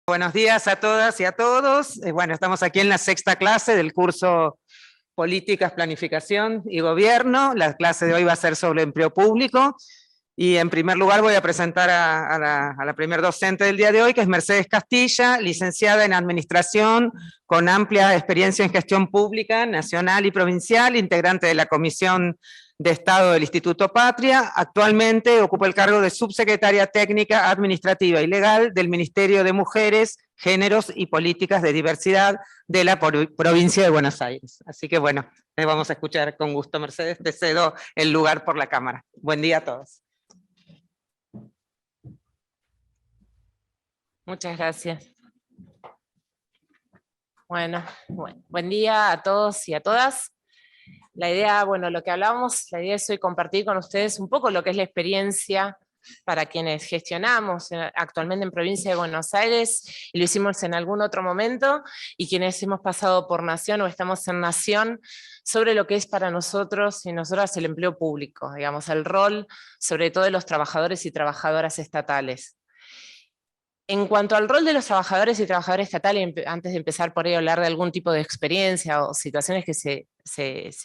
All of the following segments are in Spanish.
Buenos días a todas y a todos. Bueno, estamos aquí en la sexta clase del curso Políticas, Planificación y Gobierno. La clase de hoy va a ser sobre empleo público. Y en primer lugar voy a presentar a la primer docente del día de hoy, que es Mercedes Castilla, licenciada en Administración, con amplia experiencia en gestión pública, nacional y provincial, integrante de la Comisión de Estado del Instituto Patria. Actualmente ocupa el cargo de subsecretaria técnica, administrativa y legal del Ministerio de Mujeres, Géneros y Políticas de Diversidad de la provincia de Buenos Aires. Así que bueno, vamos a escuchar con gusto, Mercedes. Te cedo el lugar por la cámara. Buen día a todos. Muchas gracias. Bueno, buen día a todos y a todas. La idea, lo que hablábamos, la idea es hoy compartir con ustedes un poco lo que es la experiencia para quienes gestionamos actualmente en Provincia de Buenos Aires, y lo hicimos en algún otro momento, y quienes hemos pasado por Nación o estamos en Nación, sobre lo que es para nosotros y nosotras el empleo público, digamos, el rol sobre todo de los trabajadores y trabajadoras estatales. En cuanto al rol de los trabajadores y trabajadoras estatales, antes de empezar por ahí a hablar de algún tipo de experiencia o situaciones que se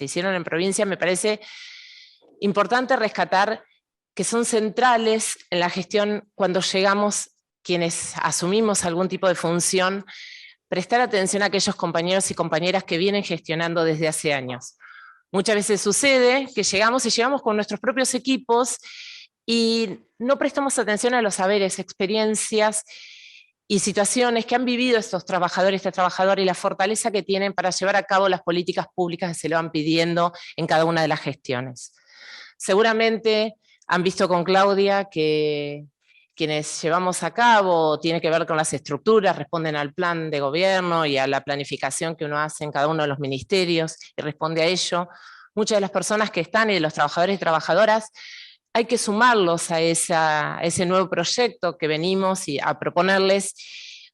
hicieron en provincia, me parece importante rescatar que son centrales en la gestión cuando llegamos, quienes asumimos algún tipo de función, prestar atención a aquellos compañeros y compañeras que vienen gestionando desde hace años. Muchas veces sucede que llegamos con nuestros propios equipos y no prestamos atención a los saberes, experiencias y situaciones que han vivido estos trabajadores, esta trabajadora, y la fortaleza que tienen para llevar a cabo las políticas públicas que se lo van pidiendo en cada una de las gestiones. Seguramente han visto con Claudia que quienes llevamos a cabo tiene que ver con las estructuras, responden al plan de gobierno y a la planificación que uno hace en cada uno de los ministerios y responde a ello. Muchas de las personas que están y de los trabajadores y trabajadoras hay que sumarlos a ese nuevo proyecto que venimos a proponerles.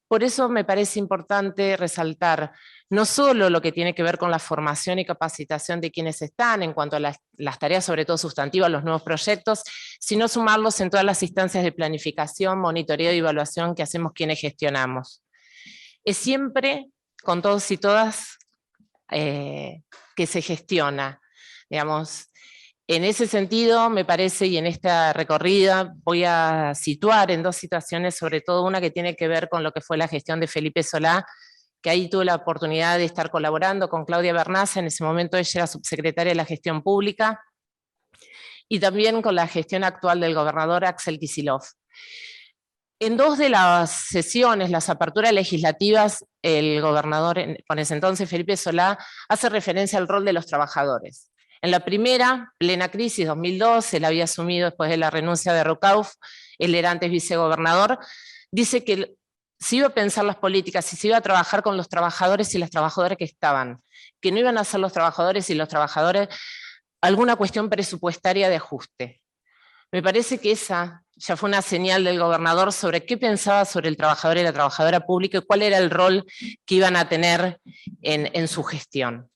Por eso me parece importante resaltar no solo lo que tiene que ver con la formación y capacitación de quienes están en cuanto a las tareas sobre todo sustantivas, los nuevos proyectos, sino sumarlos en todas las instancias de planificación, monitoreo y evaluación que hacemos quienes gestionamos. Es siempre con todos y todas que se gestiona, digamos. En ese sentido, me parece, y en esta recorrida voy a situar en dos situaciones, sobre todo una que tiene que ver con lo que fue la gestión de Felipe Solá, que ahí tuve la oportunidad de estar colaborando con Claudia Bernaza, en ese momento ella era subsecretaria de la Gestión Pública, y también con la gestión actual del gobernador Axel Kicillof. En dos de las sesiones, las aperturas legislativas, el gobernador, con ese entonces Felipe Solá, hace referencia al rol de los trabajadores. En la primera, plena crisis, 2002, él había asumido después de la renuncia de Rocauf, él era antes vicegobernador, dice que se iba a pensar las políticas y se iba a trabajar con los trabajadores y las trabajadoras que estaban, que no iban a ser los trabajadores y los trabajadores alguna cuestión presupuestaria de ajuste. Me parece que esa ya fue una señal del gobernador sobre qué pensaba sobre el trabajador y la trabajadora pública y cuál era el rol que iban a tener en su gestión.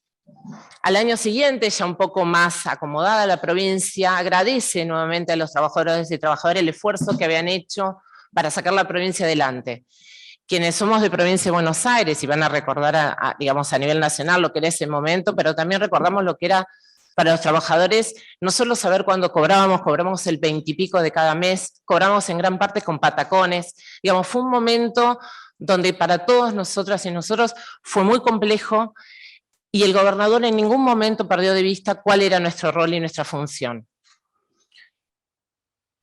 Al año siguiente, ya un poco más acomodada la provincia, agradece nuevamente a los trabajadores y trabajadoras el esfuerzo que habían hecho para sacar la provincia adelante. Quienes somos de Provincia de Buenos Aires y van a recordar, digamos, a nivel nacional lo que era ese momento, pero también recordamos lo que era para los trabajadores, no solo saber cuándo cobramos el 20 y pico de cada mes, cobramos en gran parte con patacones, digamos, fue un momento donde para todos nosotras y nosotros fue muy complejo, y el gobernador en ningún momento perdió de vista cuál era nuestro rol y nuestra función.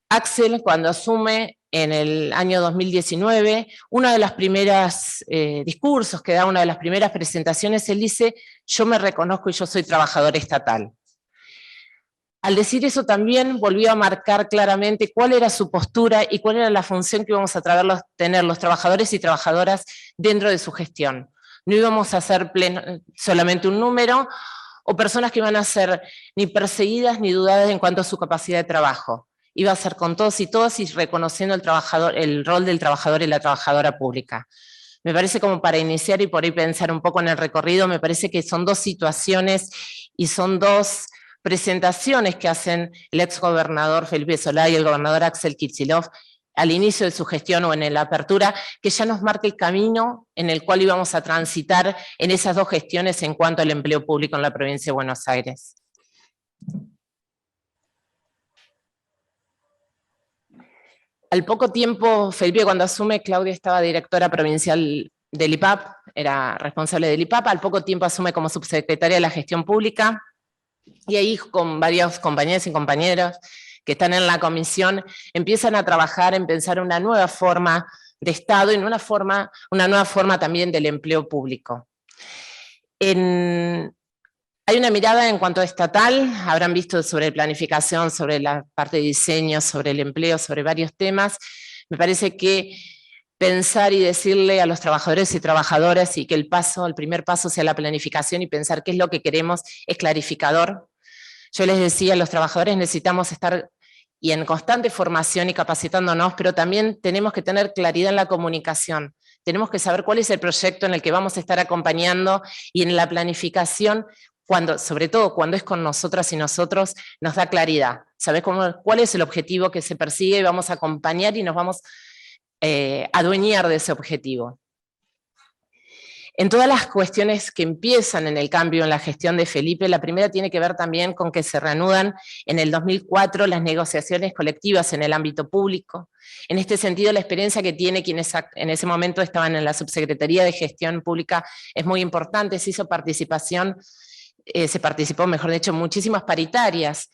Axel, cuando asume en el año 2019, uno de los primeros discursos que da, una de las primeras presentaciones, él dice: yo me reconozco y yo soy trabajador estatal. Al decir eso también volvió a marcar claramente cuál era su postura y cuál era la función que íbamos a tener los trabajadores y trabajadoras dentro de su gestión. No íbamos a ser solamente un número o personas que iban a ser ni perseguidas ni dudadas en cuanto a su capacidad de trabajo. Iba a ser con todos y todas y reconociendo el rol del trabajador y la trabajadora pública. Me parece, como para iniciar y por ahí pensar un poco en el recorrido, me parece que son dos situaciones y son dos presentaciones que hacen el exgobernador Felipe Solá y el gobernador Axel Kicillof al inicio de su gestión o en la apertura, que ya nos marque el camino en el cual íbamos a transitar en esas dos gestiones en cuanto al empleo público en la provincia de Buenos Aires. Al poco tiempo, Felipe, cuando asume, Claudia estaba directora provincial del IPAP, era responsable del IPAP, al poco tiempo asume como subsecretaria de la gestión pública, y ahí con varios compañeros y compañeros que están en la comisión, empiezan a trabajar en pensar una nueva forma de Estado y una nueva forma también del empleo público. Hay una mirada en cuanto a estatal, habrán visto sobre planificación, sobre la parte de diseño, sobre el empleo, sobre varios temas. Me parece que pensar y decirle a los trabajadores y trabajadoras y que el primer paso sea la planificación y pensar qué es lo que queremos es clarificador. Yo les decía, los trabajadores necesitamos estar y en constante formación y capacitándonos, pero también tenemos que tener claridad en la comunicación. Tenemos que saber cuál es el proyecto en el que vamos a estar acompañando y en la planificación, sobre todo cuando es con nosotras y nosotros, nos da claridad. ¿Sabes cuál es el objetivo que se persigue? Y vamos a acompañar y nos vamos a adueñar de ese objetivo. En todas las cuestiones que empiezan en el cambio en la gestión de Felipe, la primera tiene que ver también con que se reanudan en el 2004 las negociaciones colectivas en el ámbito público. En este sentido, la experiencia que tiene quienes en ese momento estaban en la Subsecretaría de Gestión Pública es muy importante. Se participó, mejor dicho, en muchísimas paritarias,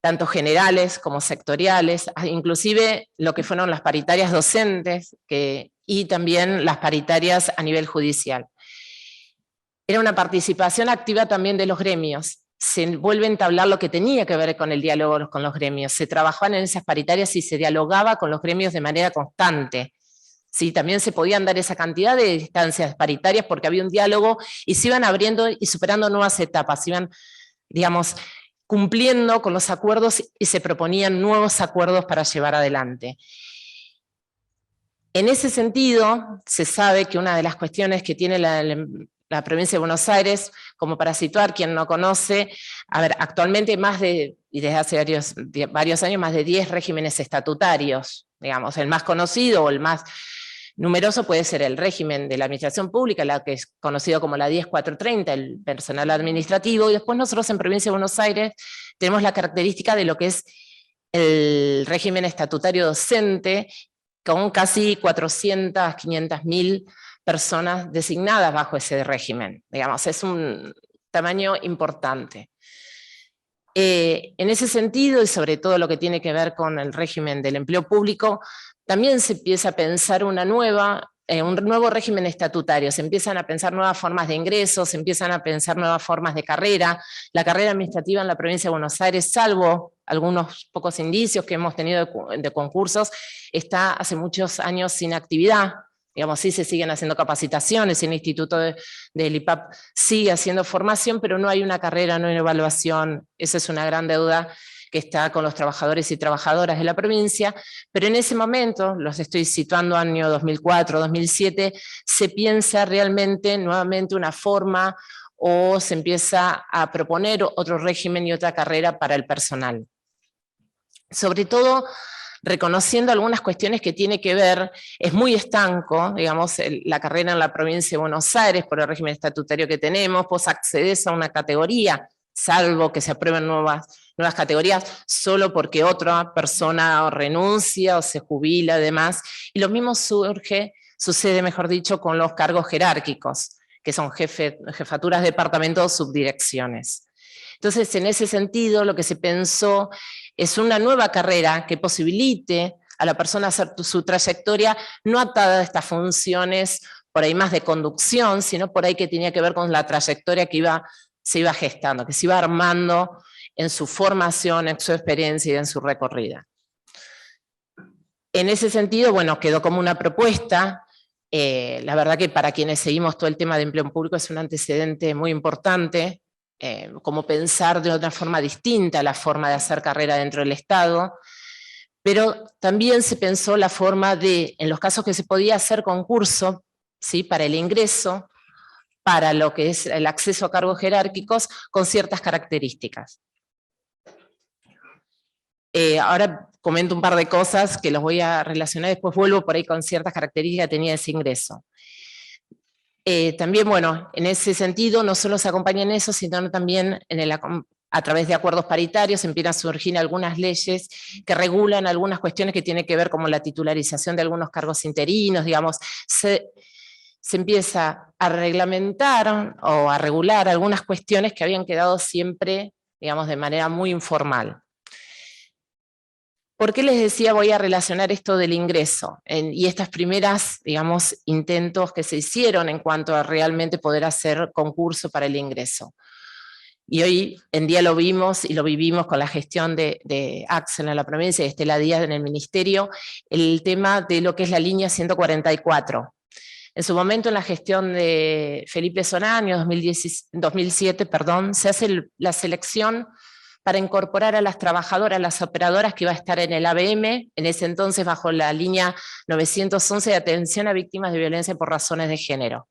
tanto generales como sectoriales, inclusive lo que fueron las paritarias docentes y también las paritarias a nivel judicial. Era una participación activa también de los gremios. Se vuelve a entablar lo que tenía que ver con el diálogo con los gremios. Se trabajaban en esas paritarias y se dialogaba con los gremios de manera constante. Sí, también se podían dar esa cantidad de instancias paritarias porque había un diálogo y se iban abriendo y superando nuevas etapas, se iban, digamos, cumpliendo con los acuerdos y se proponían nuevos acuerdos para llevar adelante. En ese sentido, se sabe que una de las cuestiones que tiene la provincia de Buenos Aires, como para situar quien no conoce, a ver, actualmente y desde hace varios años, más de 10 regímenes estatutarios, digamos, el más conocido o el más numeroso puede ser el régimen de la administración pública, la que es conocido como la 10430, el personal administrativo, y después nosotros en provincia de Buenos Aires tenemos la característica de lo que es el régimen estatutario docente, con casi 400, 500.000 personas designadas bajo ese régimen. Digamos, es un tamaño importante. En ese sentido, y sobre todo lo que tiene que ver con el régimen del empleo público, también se empieza a pensar un nuevo régimen estatutario, se empiezan a pensar nuevas formas de ingresos, se empiezan a pensar nuevas formas de carrera. La carrera administrativa en la provincia de Buenos Aires, salvo algunos pocos indicios que hemos tenido de concursos, está hace muchos años sin actividad. Digamos, sí se siguen haciendo capacitaciones, el Instituto del IPAP sigue haciendo formación, pero no hay una carrera, no hay una evaluación. Esa es una gran deuda que está con los trabajadores y trabajadoras de la provincia, pero en ese momento, los estoy situando año 2004, 2007, se piensa realmente nuevamente una forma o se empieza a proponer otro régimen y otra carrera para el personal. Sobre todo, reconociendo algunas cuestiones que tiene que ver, es muy estanco, digamos, la carrera en la provincia de Buenos Aires por el régimen estatutario que tenemos, vos accedes a una categoría, salvo que se aprueben nuevas categorías, solo porque otra persona renuncia o se jubila, además, y lo mismo sucede, mejor dicho, con los cargos jerárquicos, que son jefaturas de departamento o subdirecciones. Entonces, en ese sentido, lo que se pensó es una nueva carrera que posibilite a la persona hacer su trayectoria no atada a estas funciones por ahí más de conducción, sino por ahí que tenía que ver con la trayectoria que se iba gestando, que se iba armando en su formación, en su experiencia y en su recorrida. En ese sentido, bueno, quedó como una propuesta. La verdad que para quienes seguimos todo el tema de empleo público es un antecedente muy importante, como pensar de otra forma distinta la forma de hacer carrera dentro del Estado, pero también se pensó la forma de, en los casos que se podía hacer concurso, ¿sí?, para el ingreso, para lo que es el acceso a cargos jerárquicos con ciertas características. Ahora comento un par de cosas que los voy a relacionar, después vuelvo por ahí con ciertas características que tenía ese ingreso. También, bueno, en ese sentido, no solo se acompaña en eso, sino también a través de acuerdos paritarios empiezan a surgir algunas leyes que regulan algunas cuestiones que tienen que ver como la titularización de algunos cargos interinos, digamos, se empieza a reglamentar o a regular algunas cuestiones que habían quedado siempre, digamos, de manera muy informal. ¿Por qué les decía voy a relacionar esto del ingreso? Y estas primeras, digamos, intentos que se hicieron en cuanto a realmente poder hacer concurso para el ingreso. Y hoy en día lo vimos y lo vivimos con la gestión de Axel en la provincia y Estela Díaz en el ministerio, el tema de lo que es la línea 144. En su momento, en la gestión de Felipe Solá, año 2007, se hace la selección para incorporar a las trabajadoras, las operadoras que iba a estar en el ABM, en ese entonces bajo la línea 911 de atención a víctimas de violencia por razones de género.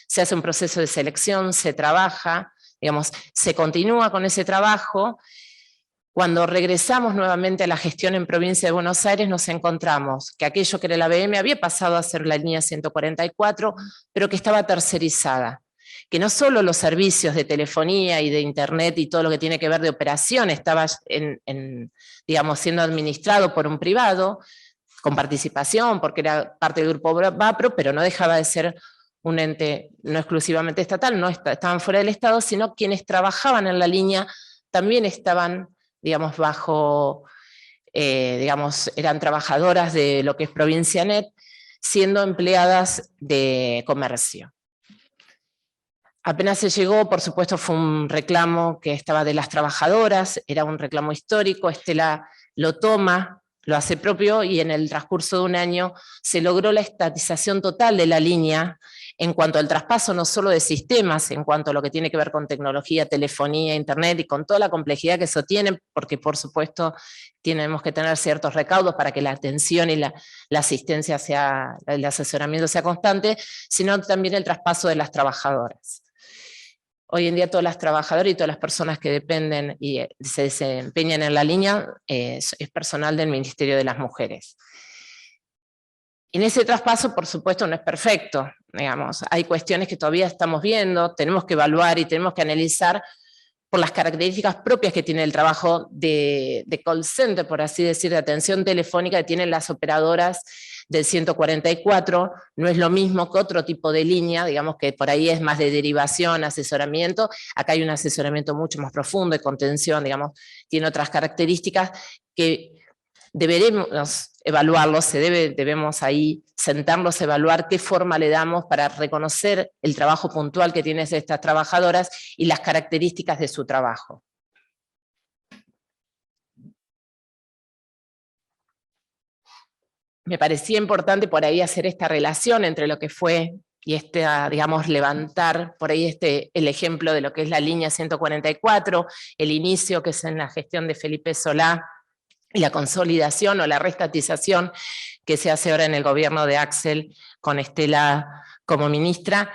Se hace un proceso de selección, se trabaja, digamos, se continúa con ese trabajo. Cuando regresamos nuevamente a la gestión en Provincia de Buenos Aires, nos encontramos que aquello que era el ABM había pasado a ser la línea 144, pero que estaba tercerizada. Que no solo los servicios de telefonía y de internet y todo lo que tiene que ver de operación estaba digamos, siendo administrado por un privado, con participación, porque era parte del grupo VAPRO, pero no dejaba de ser un ente no exclusivamente estatal, no estaban fuera del Estado, sino quienes trabajaban en la línea también estaban, digamos, bajo, digamos, eran trabajadoras de lo que es Provincianet, siendo empleadas de comercio. Apenas se llegó, por supuesto, fue un reclamo que estaba de las trabajadoras, era un reclamo histórico, Estela lo toma, lo hace propio y en el transcurso de un año se logró la estatización total de la línea en cuanto al traspaso no solo de sistemas, en cuanto a lo que tiene que ver con tecnología, telefonía, internet y con toda la complejidad que eso tiene, porque por supuesto tenemos que tener ciertos recaudos para que la atención y la asistencia sea, el asesoramiento sea constante, sino también el traspaso de las trabajadoras. Hoy en día todas las trabajadoras y todas las personas que dependen y se desempeñan en la línea es personal del Ministerio de las Mujeres. En ese traspaso, por supuesto, no es perfecto, digamos, hay cuestiones que todavía estamos viendo, tenemos que evaluar y tenemos que analizar por las características propias que tiene el trabajo de call center, por así decir, de atención telefónica que tienen las operadoras del 144, no es lo mismo que otro tipo de línea, digamos que por ahí es más de derivación, asesoramiento, acá hay un asesoramiento mucho más profundo, de contención, digamos, tiene otras características que deberemos evaluarlos, debemos ahí sentarnos a evaluar qué forma le damos para reconocer el trabajo puntual que tienen estas trabajadoras y las características de su trabajo. Me parecía importante por ahí hacer esta relación entre lo que fue y digamos, levantar por ahí el ejemplo de lo que es la línea 144, el inicio que es en la gestión de Felipe Solá, y la consolidación o la restatización que se hace ahora en el gobierno de Axel con Estela como ministra,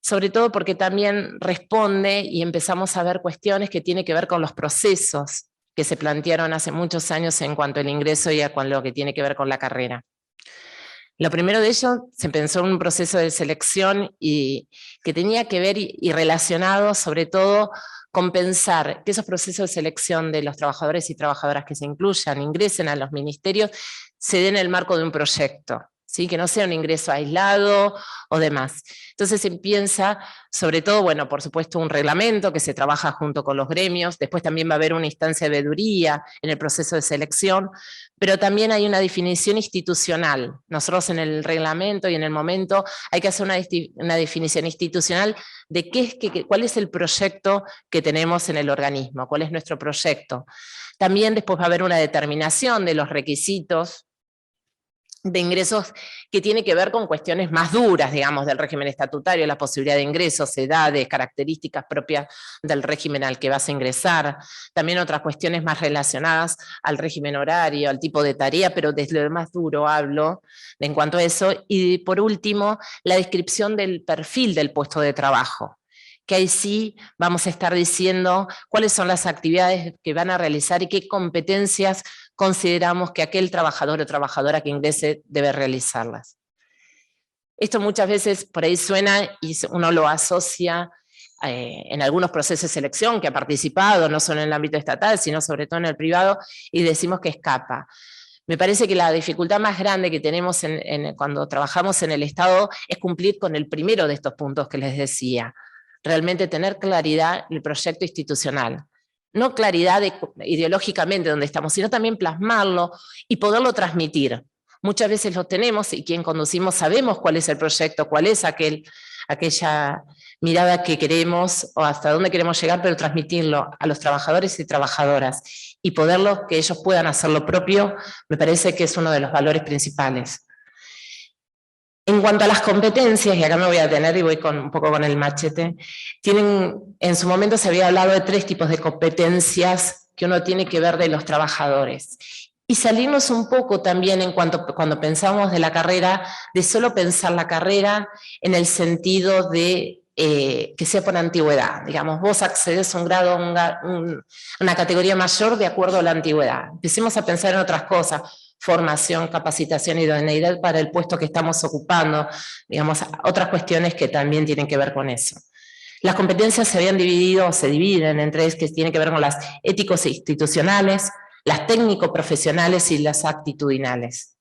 sobre todo porque también responde y empezamos a ver cuestiones que tienen que ver con los procesos que se plantearon hace muchos años en cuanto al ingreso y a lo que tiene que ver con la carrera. Lo primero de ello, se pensó en un proceso de selección y que tenía que ver y relacionado sobre todo con pensar que esos procesos de selección de los trabajadores y trabajadoras que se incluyan, ingresen a los ministerios, se den en el marco de un proyecto, ¿sí? Que no sea un ingreso aislado o demás. Entonces se piensa, sobre todo, bueno, por supuesto un reglamento que se trabaja junto con los gremios, después también va a haber una instancia de veeduría en el proceso de selección, pero también hay una definición institucional. Nosotros en el reglamento y en el momento hay que hacer una definición institucional de cuál es el proyecto que tenemos en el organismo, cuál es nuestro proyecto. También después va a haber una determinación de los requisitos de ingresos que tiene que ver con cuestiones más duras, digamos, del régimen estatutario, la posibilidad de ingresos, edades, características propias del régimen al que vas a ingresar, también otras cuestiones más relacionadas al régimen horario, al tipo de tarea, pero desde lo más duro hablo en cuanto a eso, y por último, la descripción del perfil del puesto de trabajo, que ahí sí vamos a estar diciendo cuáles son las actividades que van a realizar y qué competencias consideramos que aquel trabajador o trabajadora que ingrese debe realizarlas. Esto muchas veces por ahí suena y uno lo asocia en algunos procesos de selección que ha participado, no solo en el ámbito estatal, sino sobre todo en el privado, y decimos que escapa. Me parece que la dificultad más grande que tenemos cuando trabajamos en el Estado es cumplir con el primero de estos puntos que les decía. Realmente tener claridad en el proyecto institucional. No claridad ideológicamente donde estamos, sino también plasmarlo y poderlo transmitir. Muchas veces lo tenemos y quien conducimos sabemos cuál es el proyecto, cuál es aquella mirada que queremos o hasta dónde queremos llegar, pero transmitirlo a los trabajadores y trabajadoras y poderlo, que ellos puedan hacer lo propio, me parece que es uno de los valores principales. En cuanto a las competencias, y acá me voy a detener y voy un poco con el machete, en su momento se había hablado de 3 tipos de competencias que uno tiene que ver de los trabajadores. Y salirnos un poco también cuando pensamos de la carrera, de solo pensar la carrera en el sentido de que sea por antigüedad. Digamos, vos accedes a un grado, una categoría mayor de acuerdo a la antigüedad. Empecemos a pensar en otras cosas, formación, capacitación y idoneidad para el puesto que estamos ocupando, digamos, otras cuestiones que también tienen que ver con eso. Las competencias se habían dividido, o se dividen en 3, que tienen que ver con las éticos e institucionales, las técnico-profesionales y las actitudinales.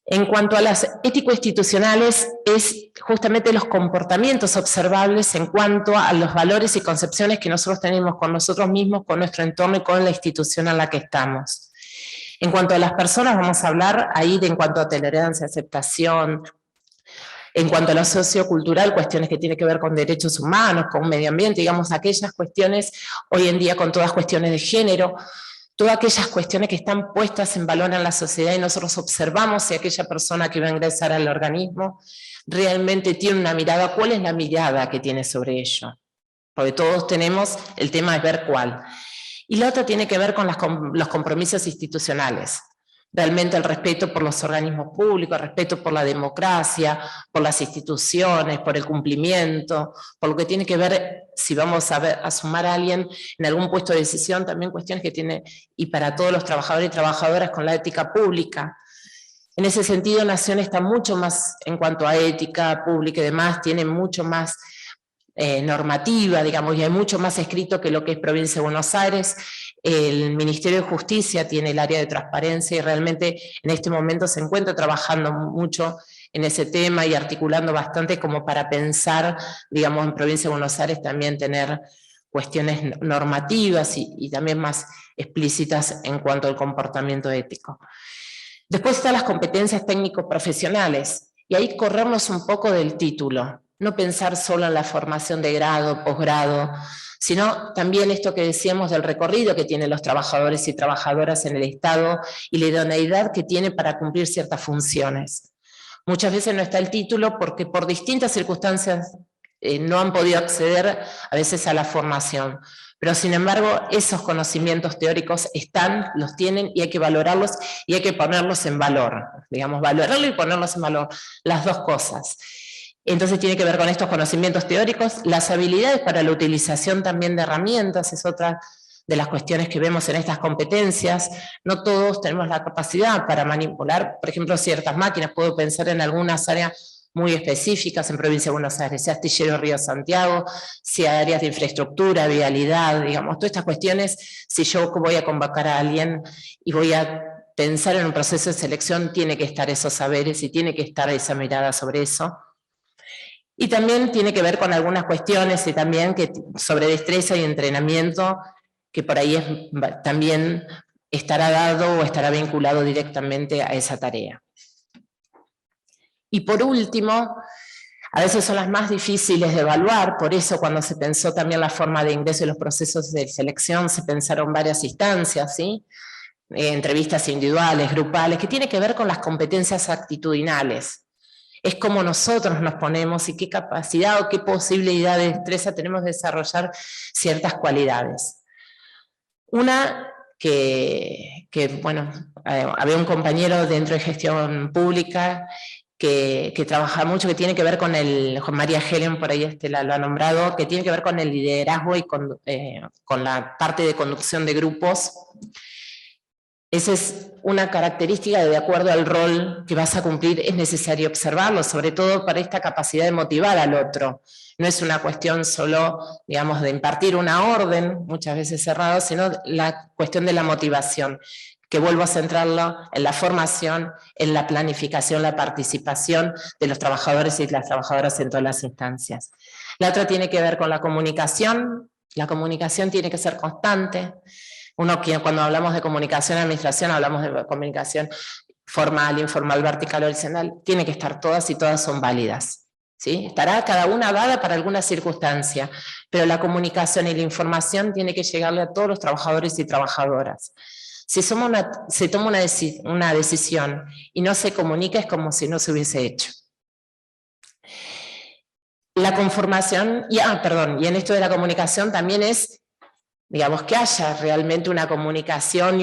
En cuanto a las ético-institucionales, es justamente los comportamientos observables en cuanto a los valores y concepciones que nosotros tenemos con nosotros mismos, con nuestro entorno y con la institución en la que estamos. En cuanto a las personas, vamos a hablar ahí en cuanto a tolerancia, aceptación. En cuanto a lo sociocultural, cuestiones que tienen que ver con derechos humanos, con medio ambiente, digamos, aquellas cuestiones, hoy en día con todas cuestiones de género, todas aquellas cuestiones que están puestas en valor en la sociedad y nosotros observamos si aquella persona que va a ingresar al organismo realmente tiene una mirada, ¿cuál es la mirada que tiene sobre ello? Porque todos tenemos, el tema es ver cuál. Y la otra tiene que ver con los compromisos institucionales. Realmente el respeto por los organismos públicos, el respeto por la democracia, por las instituciones, por el cumplimiento, por lo que tiene que ver, si vamos a sumar a alguien en algún puesto de decisión, también cuestiones que tiene, y para todos los trabajadores y trabajadoras, con la ética pública. En ese sentido, Nación está mucho más, en cuanto a ética pública y demás, tiene mucho más normativa, digamos, y hay mucho más escrito que lo que es Provincia de Buenos Aires. El Ministerio de Justicia tiene el área de transparencia y realmente en este momento se encuentra trabajando mucho en ese tema y articulando bastante como para pensar, digamos, en Provincia de Buenos Aires también tener cuestiones normativas y también más explícitas en cuanto al comportamiento ético. Después están las competencias técnico-profesionales, y ahí corrernos un poco del título, no pensar solo en la formación de grado, posgrado, sino también esto que decíamos del recorrido que tienen los trabajadores y trabajadoras en el Estado y la idoneidad que tiene para cumplir ciertas funciones. Muchas veces no está el título porque por distintas circunstancias no han podido acceder a veces a la formación. Pero sin embargo, esos conocimientos teóricos están, los tienen y hay que valorarlos y hay que ponerlos en valor. Digamos, valorarlos y ponerlos en valor, las dos cosas. Entonces tiene que ver con estos conocimientos teóricos, las habilidades para la utilización también de herramientas, es otra de las cuestiones que vemos en estas competencias. No todos tenemos la capacidad para manipular, por ejemplo, ciertas máquinas. Puedo pensar en algunas áreas muy específicas en Provincia de Buenos Aires, sea Astillero Río Santiago, sea áreas de infraestructura, vialidad, digamos, todas estas cuestiones. Si yo voy a convocar a alguien y voy a pensar en un proceso de selección, tiene que estar esos saberes y tiene que estar esa mirada sobre eso. Y también tiene que ver con algunas cuestiones y también sobre destreza y entrenamiento, que por ahí también estará dado o estará vinculado directamente a esa tarea. Y por último, a veces son las más difíciles de evaluar, por eso cuando se pensó también la forma de ingreso y los procesos de selección, se pensaron varias instancias, ¿sí? Entrevistas individuales, grupales, que tiene que ver con las competencias actitudinales. Es como nosotros nos ponemos y qué capacidad o qué posibilidad de destreza tenemos de desarrollar ciertas cualidades. Una que bueno, había un compañero dentro de gestión pública que trabaja mucho, que tiene que ver con Juan María Helen, por ahí lo ha nombrado, que tiene que ver con el liderazgo y con la parte de conducción de grupos. Esa es una característica de acuerdo al rol que vas a cumplir, es necesario observarlo, sobre todo para esta capacidad de motivar al otro. No es una cuestión solo, digamos, de impartir una orden, muchas veces cerrado, sino la cuestión de la motivación, que vuelvo a centrarlo en la formación, en la planificación, la participación de los trabajadores y las trabajadoras en todas las instancias. La otra tiene que ver con la comunicación tiene que ser constante. Cuando hablamos de comunicación administración, hablamos de comunicación formal, informal, vertical, horizontal, tiene que estar todas y todas son válidas, ¿sí? Estará cada una dada para alguna circunstancia, pero la comunicación y la información tiene que llegarle a todos los trabajadores y trabajadoras. Si se toma una decisión y no se comunica, es como si no se hubiese hecho. La conformación, y en esto de la comunicación también es, digamos, que haya realmente una comunicación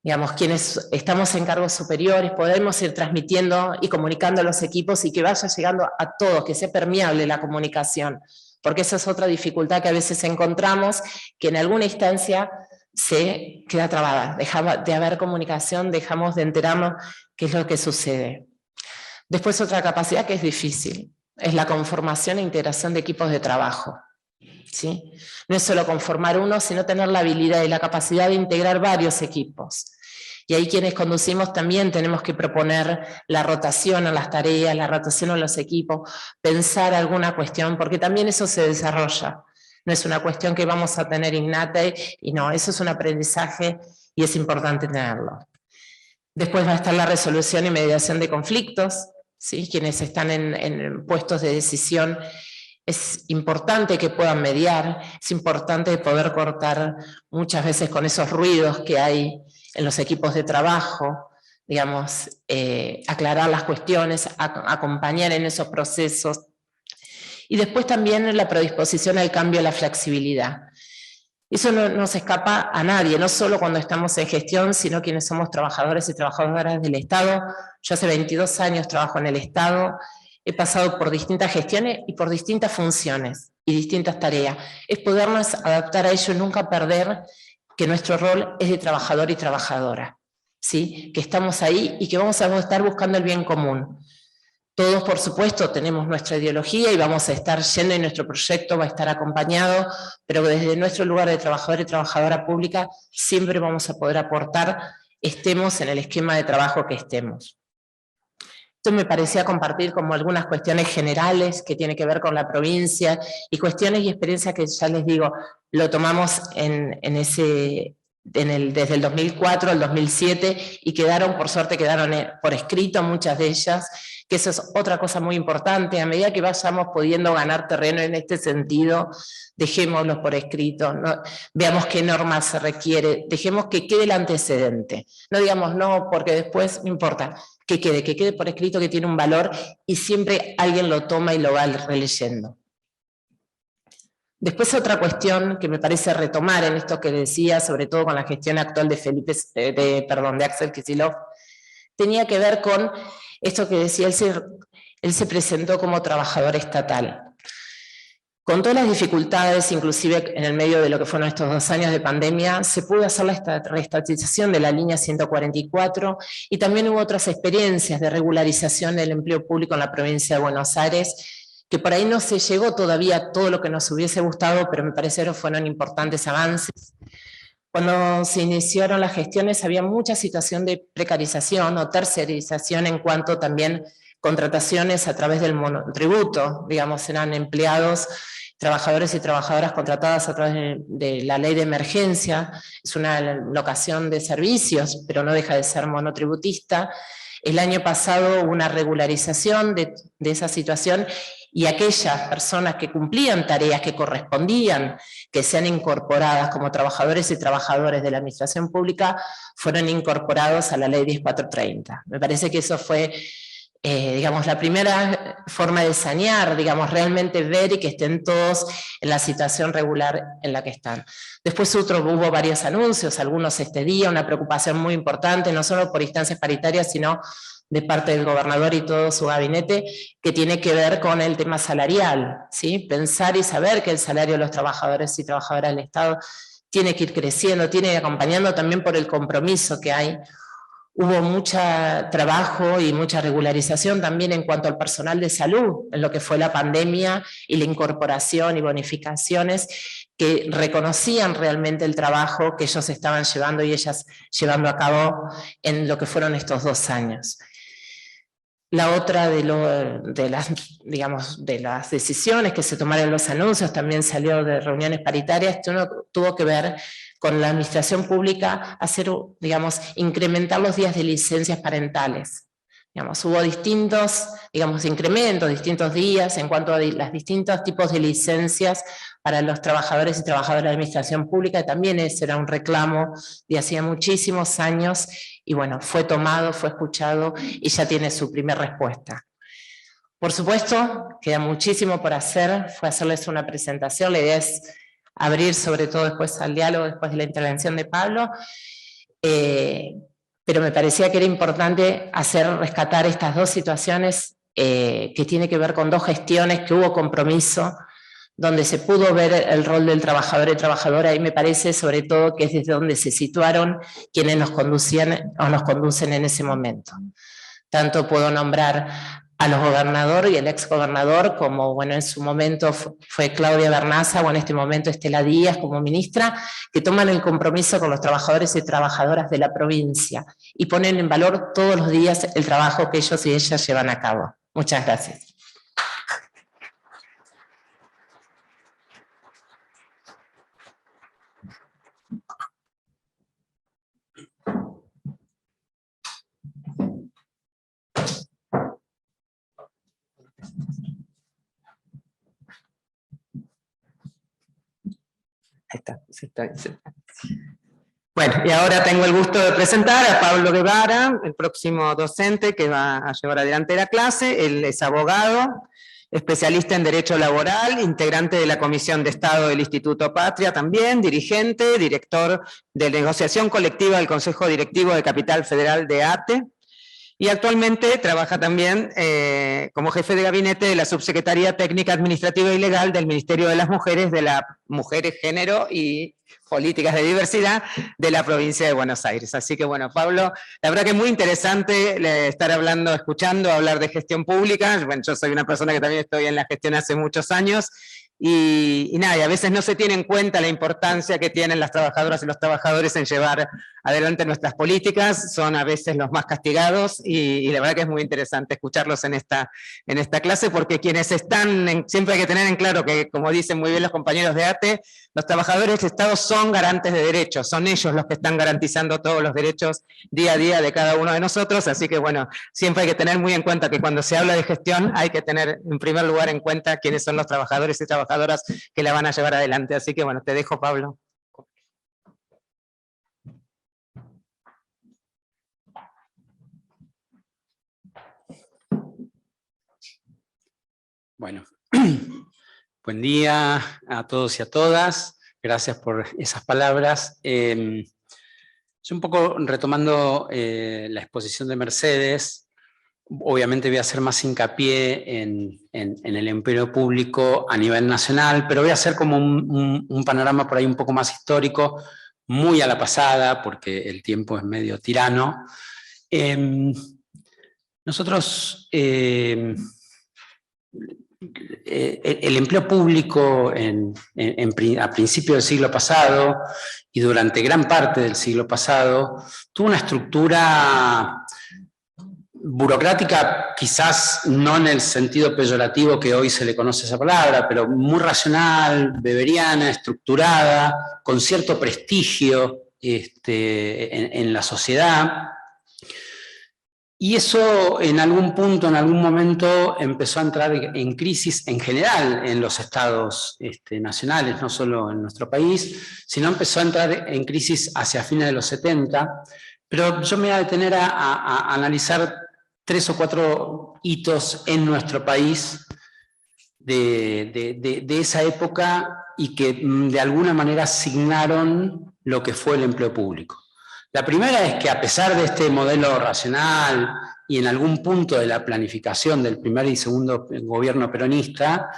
digamos, quienes estamos en cargos superiores, podemos ir transmitiendo y comunicando a los equipos y que vaya llegando a todos, que sea permeable la comunicación, porque esa es otra dificultad que a veces encontramos, que en alguna instancia se queda trabada, deja de haber comunicación, dejamos de enterarnos qué es lo que sucede. Después otra capacidad que es difícil, es la conformación e integración de equipos de trabajo. ¿Sí? No es solo conformar uno, sino tener la habilidad y la capacidad de integrar varios equipos. Y ahí quienes conducimos también tenemos que proponer la rotación en las tareas, la rotación en los equipos, pensar alguna cuestión, porque también eso se desarrolla. No es una cuestión que vamos a tener innata, y no, eso es un aprendizaje y es importante tenerlo. Después va a estar la resolución y mediación de conflictos, ¿sí? Quienes están en puestos de decisión, es importante que puedan mediar, es importante poder cortar muchas veces con esos ruidos que hay en los equipos de trabajo, digamos, aclarar las cuestiones, acompañar en esos procesos. Y después también la predisposición al cambio, a la flexibilidad. Eso no se escapa a nadie, no solo cuando estamos en gestión, sino quienes somos trabajadores y trabajadoras del Estado. Yo hace 22 años trabajo en el Estado, he pasado por distintas gestiones y por distintas funciones y distintas tareas. Es podernos adaptar a ello y nunca perder que nuestro rol es de trabajador y trabajadora, ¿sí? Que estamos ahí y que vamos a estar buscando el bien común. Todos, por supuesto, tenemos nuestra ideología y vamos a estar yendo y nuestro proyecto va a estar acompañado, pero desde nuestro lugar de trabajador y trabajadora pública siempre vamos a poder aportar, estemos en el esquema de trabajo que estemos. Esto me parecía compartir como algunas cuestiones generales que tienen que ver con la provincia y cuestiones y experiencias que ya les digo, lo tomamos desde el 2004 al 2007 y por suerte quedaron por escrito muchas de ellas, que eso es otra cosa muy importante. A medida que vayamos pudiendo ganar terreno en este sentido, dejémoslo por escrito, veamos qué normas se requiere, dejemos que quede el antecedente. No digamos no, porque después no importa, que quede por escrito, que tiene un valor y siempre alguien lo toma y lo va releyendo. Después otra cuestión que me parece retomar en esto que decía, sobre todo con la gestión actual de Axel Kicillof, tenía que ver con esto que decía, él se presentó como trabajador estatal. Con todas las dificultades, inclusive en el medio de lo que fueron estos 2 años de pandemia, se pudo hacer la reestatización de la línea 144 y también hubo otras experiencias de regularización del empleo público en la provincia de Buenos Aires, que por ahí no se llegó todavía a todo lo que nos hubiese gustado, pero me parecieron fueron importantes avances. Cuando se iniciaron las gestiones había mucha situación de precarización o tercerización en cuanto también contrataciones a través del monotributo, digamos, eran empleados, trabajadores y trabajadoras contratadas a través de la ley de emergencia, es una locación de servicios, pero no deja de ser monotributista. El año pasado hubo una regularización de esa situación y aquellas personas que cumplían tareas que correspondían, que sean incorporadas como trabajadores y trabajadoras de la administración pública, fueron incorporados a la ley 10430. Me parece que eso fue digamos, la primera forma de sanear, digamos, realmente ver y que estén todos en la situación regular en la que están. Después hubo varios anuncios, algunos este día, una preocupación muy importante, no solo por instancias paritarias, sino de parte del gobernador y todo su gabinete, que tiene que ver con el tema salarial, ¿sí? Pensar y saber que el salario de los trabajadores y trabajadoras del Estado tiene que ir creciendo, tiene que ir acompañando también por el compromiso que hay. Hubo mucho trabajo y mucha regularización también en cuanto al personal de salud, en lo que fue la pandemia y la incorporación y bonificaciones que reconocían realmente el trabajo que ellos estaban llevando y ellas llevando a cabo en lo que fueron estos 2 años. La otra de las decisiones que se tomaron en los anuncios, también salió de reuniones paritarias, tuvo que ver con la administración pública incrementar los días de licencias parentales. Hubo distintos, incrementos, distintos días en cuanto a los distintos tipos de licencias para los trabajadores y trabajadoras de la administración pública, y también ese era un reclamo de hacía muchísimos años, y bueno, fue tomado, fue escuchado, y ya tiene su primera respuesta. Por supuesto, queda muchísimo por hacer, fue hacerles una presentación, la idea es abrir sobre todo después al diálogo, después de la intervención de Pablo, pero me parecía que era importante rescatar estas 2 situaciones que tiene que ver con 2 gestiones, que hubo compromiso, donde se pudo ver el rol del trabajador y trabajadora, y me parece sobre todo que es desde donde se situaron quienes nos conducían o nos conducen en ese momento. Tanto puedo nombrar a los gobernadores y el exgobernador, como en su momento fue Claudia Bernaza, o en este momento Estela Díaz como ministra, que toman el compromiso con los trabajadores y trabajadoras de la provincia y ponen en valor todos los días el trabajo que ellos y ellas llevan a cabo. Muchas gracias. Bueno, y ahora tengo el gusto de presentar a Pablo Guevara, el próximo docente que va a llevar adelante la clase. Él es abogado, especialista en Derecho Laboral, integrante de la Comisión de Estado del Instituto Patria también, dirigente, director de negociación colectiva del Consejo Directivo de Capital Federal de ATE, y actualmente trabaja también como jefe de gabinete de la Subsecretaría Técnica Administrativa y Legal del Ministerio de las Mujeres, Género y Políticas de Diversidad de la provincia de Buenos Aires. Así que bueno, Pablo, la verdad que es muy interesante estar escuchando hablar de gestión pública. Bueno, yo soy una persona que también estoy en la gestión hace muchos años, y nada, y a veces no se tiene en cuenta la importancia que tienen las trabajadoras y los trabajadores en llevar adelante nuestras políticas. Son a veces los más castigados, y la verdad que es muy interesante escucharlos en esta clase, porque quienes están, siempre hay que tener en claro que, como dicen muy bien los compañeros de ATE, los trabajadores de Estado son garantes de derechos, son ellos los que están garantizando todos los derechos día a día de cada uno de nosotros. Así que bueno, siempre hay que tener muy en cuenta que cuando se habla de gestión hay que tener en primer lugar en cuenta quiénes son los trabajadores y trabajadoras que la van a llevar adelante. Así que bueno, te dejo, Pablo. Bueno, buen día a todos y a todas. Gracias por esas palabras. Yo un poco retomando la exposición de Mercedes, obviamente voy a hacer más hincapié en el empleo público a nivel nacional, pero voy a hacer como un panorama por ahí un poco más histórico, muy a la pasada, porque el tiempo es medio tirano. Nosotros, el empleo público a principios del siglo pasado y durante gran parte del siglo pasado tuvo una estructura burocrática, quizás no en el sentido peyorativo que hoy se le conoce esa palabra, pero muy racional, weberiana, estructurada, con cierto prestigio en la sociedad. Y eso en algún punto, en algún momento, empezó a entrar en crisis en general en los estados nacionales, no solo en nuestro país, sino empezó a entrar en crisis hacia fines de los 70. Pero yo me voy a detener a analizar 3 o 4 hitos en nuestro país de esa época y que de alguna manera asignaron lo que fue el empleo público. La primera es que a pesar de este modelo racional y en algún punto de la planificación del primer y segundo gobierno peronista,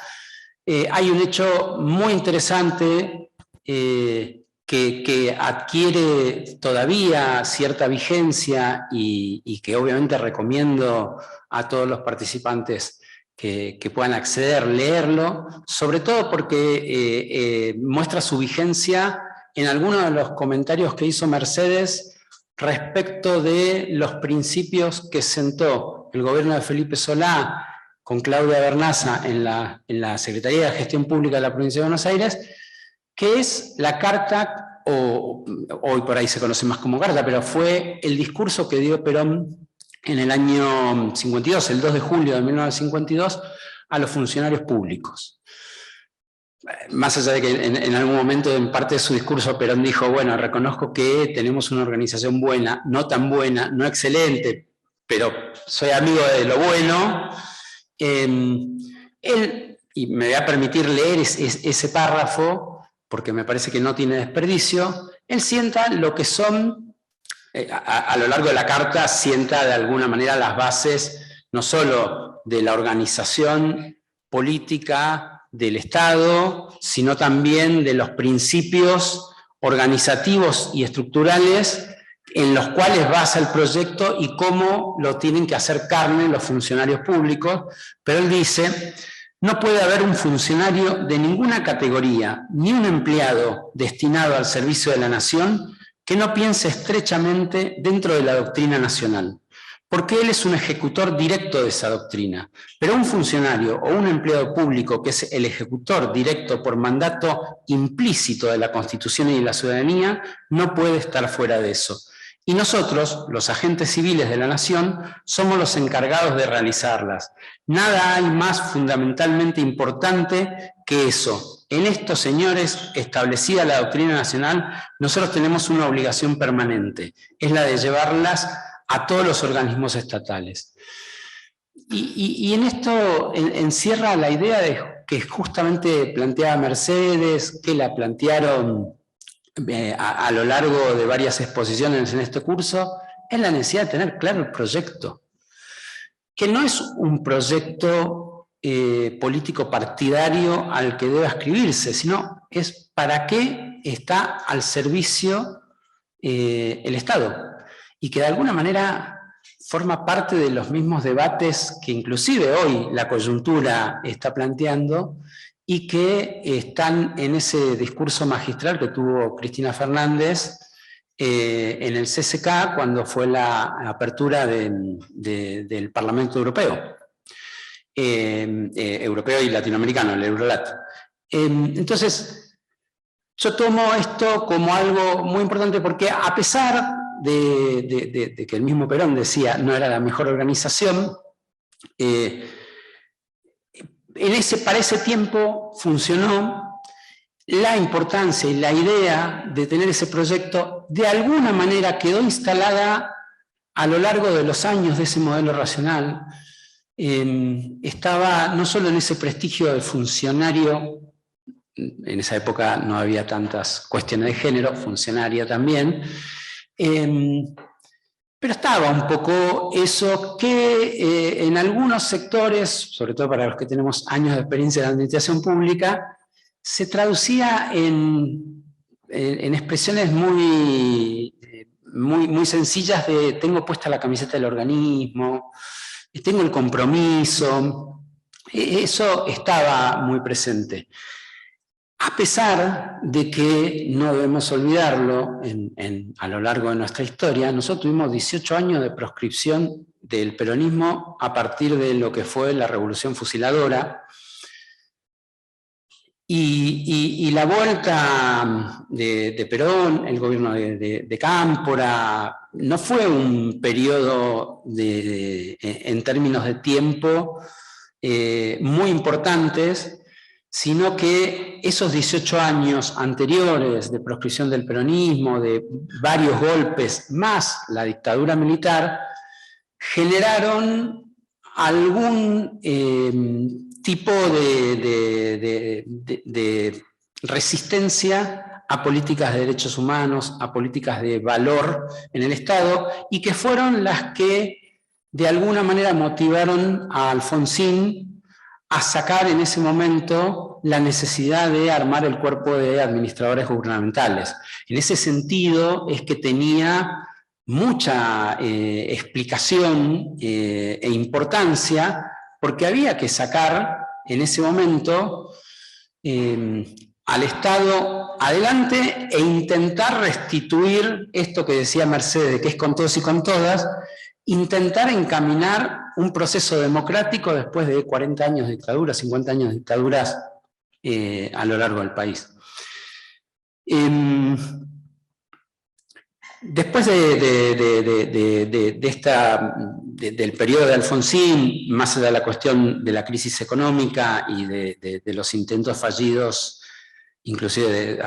hay un hecho muy interesante que adquiere todavía cierta vigencia y que obviamente recomiendo a todos los participantes que puedan acceder, leerlo, sobre todo porque muestra su vigencia en algunos de los comentarios que hizo Mercedes respecto de los principios que sentó el gobierno de Felipe Solá con Claudia Bernaza en la Secretaría de Gestión Pública de la Provincia de Buenos Aires, que es la carta, o hoy por ahí se conoce más como carta, pero fue el discurso que dio Perón en el año 52, el 2 de julio de 1952, a los funcionarios públicos. Más allá de que en algún momento, en parte de su discurso, Perón dijo, bueno, reconozco que tenemos una organización buena, no tan buena, no excelente, pero soy amigo de lo bueno. Él, y me voy a permitir leer ese párrafo, porque me parece que no tiene desperdicio, él sienta lo que son, a lo largo de la carta, sienta de alguna manera las bases, no solo de la organización política del Estado, sino también de los principios organizativos y estructurales en los cuales basa el proyecto y cómo lo tienen que hacer carne los funcionarios públicos, pero él dice, no puede haber un funcionario de ninguna categoría, ni un empleado destinado al servicio de la nación, que no piense estrechamente dentro de la doctrina nacional, porque él es un ejecutor directo de esa doctrina, pero un funcionario o un empleado público que es el ejecutor directo por mandato implícito de la Constitución y de la ciudadanía, no puede estar fuera de eso. Y nosotros, los agentes civiles de la nación, somos los encargados de realizarlas. Nada hay más fundamentalmente importante que eso. En esto, señores, establecida la doctrina nacional, nosotros tenemos una obligación permanente, es la de llevarlas a todos los organismos estatales. Y en esto encierra la idea de que justamente planteaba Mercedes, que la plantearon a lo largo de varias exposiciones en este curso, es la necesidad de tener claro el proyecto, que no es un proyecto político partidario al que deba escribirse, sino es para qué está al servicio el Estado, y que de alguna manera forma parte de los mismos debates que inclusive hoy la coyuntura está planteando, y que están en ese discurso magistral que tuvo Cristina Fernández en el CCK cuando fue la apertura del Parlamento Europeo, europeo y latinoamericano, el Eurolat. Entonces, yo tomo esto como algo muy importante porque a pesar de que el mismo Perón decía no era la mejor organización, para ese tiempo funcionó. La importancia y la idea de tener ese proyecto de alguna manera quedó instalada a lo largo de los años de ese modelo racional. Estaba no solo en ese prestigio de funcionario, en esa época no había tantas cuestiones de género, funcionaria también, pero estaba un poco eso que en algunos sectores, sobre todo para los que tenemos años de experiencia en la administración pública, se traducía en expresiones muy sencillas de tengo puesta la camiseta del organismo, tengo el compromiso. Eso estaba muy presente. A pesar de que, no debemos olvidarlo, a lo largo de nuestra historia, nosotros tuvimos 18 años de proscripción del peronismo a partir de lo que fue la Revolución Fusiladora, y la vuelta de Perón, el gobierno de Cámpora, no fue un periodo en términos de tiempo muy importantes, sino que esos 18 años anteriores de proscripción del peronismo, de varios golpes, más la dictadura militar, generaron algún tipo de resistencia a políticas de derechos humanos, a políticas de valor en el Estado, y que fueron las que de alguna manera motivaron a Alfonsín a sacar en ese momento la necesidad de armar el cuerpo de administradores gubernamentales. En ese sentido es que tenía mucha explicación e importancia, porque había que sacar en ese momento al Estado adelante e intentar restituir esto que decía Mercedes, que es con todos y con todas, intentar encaminar un proceso democrático después de 40 años de dictadura, 50 años de dictaduras a lo largo del país. Después del periodo de Alfonsín, más allá de la cuestión de la crisis económica y de los intentos fallidos, inclusive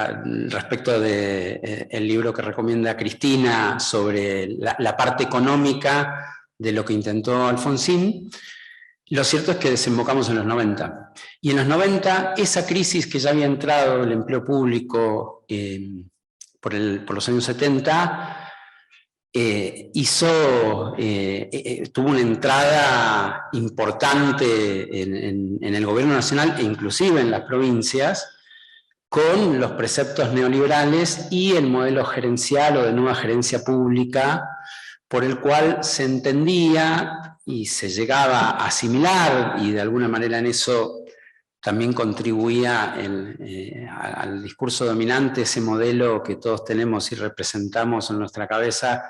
respecto del libro que recomienda Cristina sobre la parte económica de lo que intentó Alfonsín, lo cierto es que desembocamos en los 90. Y en los 90, esa crisis que ya había entrado el empleo público por los años 70, tuvo una entrada importante en el gobierno nacional e inclusive en las provincias, con los preceptos neoliberales y el modelo gerencial o de nueva gerencia pública, por el cual se entendía y se llegaba a asimilar, y de alguna manera en eso también contribuía al discurso dominante, ese modelo que todos tenemos y representamos en nuestra cabeza,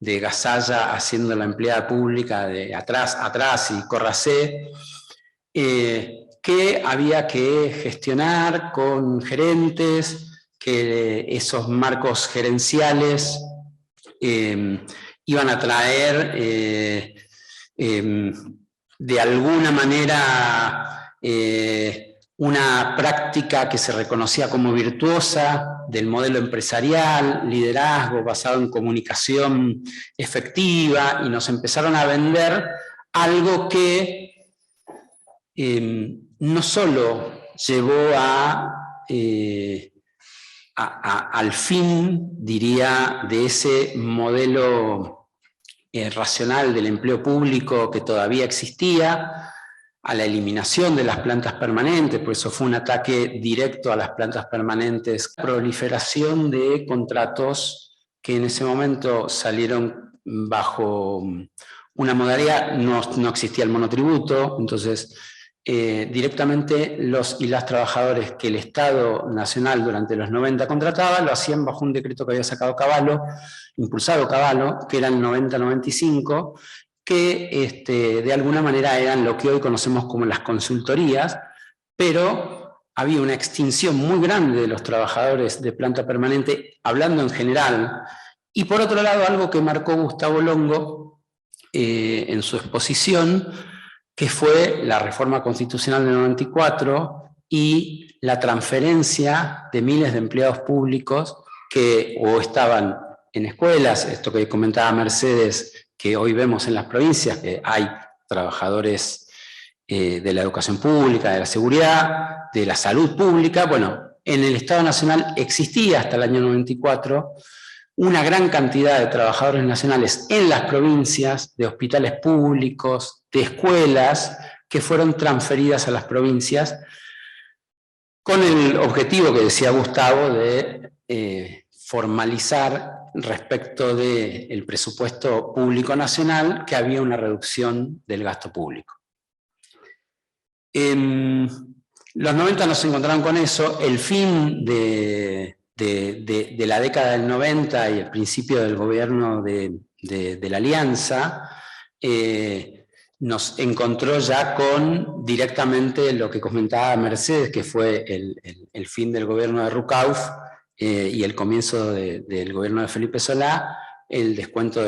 de Gasalla haciendo la empleada pública de atrás, atrás y córrase, que había que gestionar con gerentes, que esos marcos gerenciales iban a traer de alguna manera una práctica que se reconocía como virtuosa del modelo empresarial, liderazgo basado en comunicación efectiva, y nos empezaron a vender algo que no solo llevó al fin, diría, de ese modelo racional del empleo público que todavía existía, a la eliminación de las plantas permanentes, pues eso fue un ataque directo a las plantas permanentes, proliferación de contratos que en ese momento salieron bajo una modalidad, no existía el monotributo, entonces directamente los y las trabajadores que el Estado Nacional durante los 90 contrataba, lo hacían bajo un decreto que había sacado Cavallo, impulsado Cavallo, que era el 90-95, que de alguna manera eran lo que hoy conocemos como las consultorías, pero había una extinción muy grande de los trabajadores de planta permanente, hablando en general, y por otro lado algo que marcó Gustavo Longo en su exposición, que fue la reforma constitucional del 94 y la transferencia de miles de empleados públicos que o estaban en escuelas, esto que comentaba Mercedes, que hoy vemos en las provincias, que hay trabajadores de la educación pública, de la seguridad, de la salud pública. Bueno, en el Estado Nacional existía hasta el año 94 una gran cantidad de trabajadores nacionales en las provincias, de hospitales públicos, de escuelas, que fueron transferidas a las provincias con el objetivo que decía Gustavo de formalizar respecto del presupuesto público nacional, que había una reducción del gasto público. Los 90 nos encontraron con eso, el fin de la década del 90 y el principio del gobierno de la Alianza, nos encontró ya con directamente lo que comentaba Mercedes, que fue el fin del gobierno de Rucauf y el comienzo del gobierno de Felipe Solá, el descuento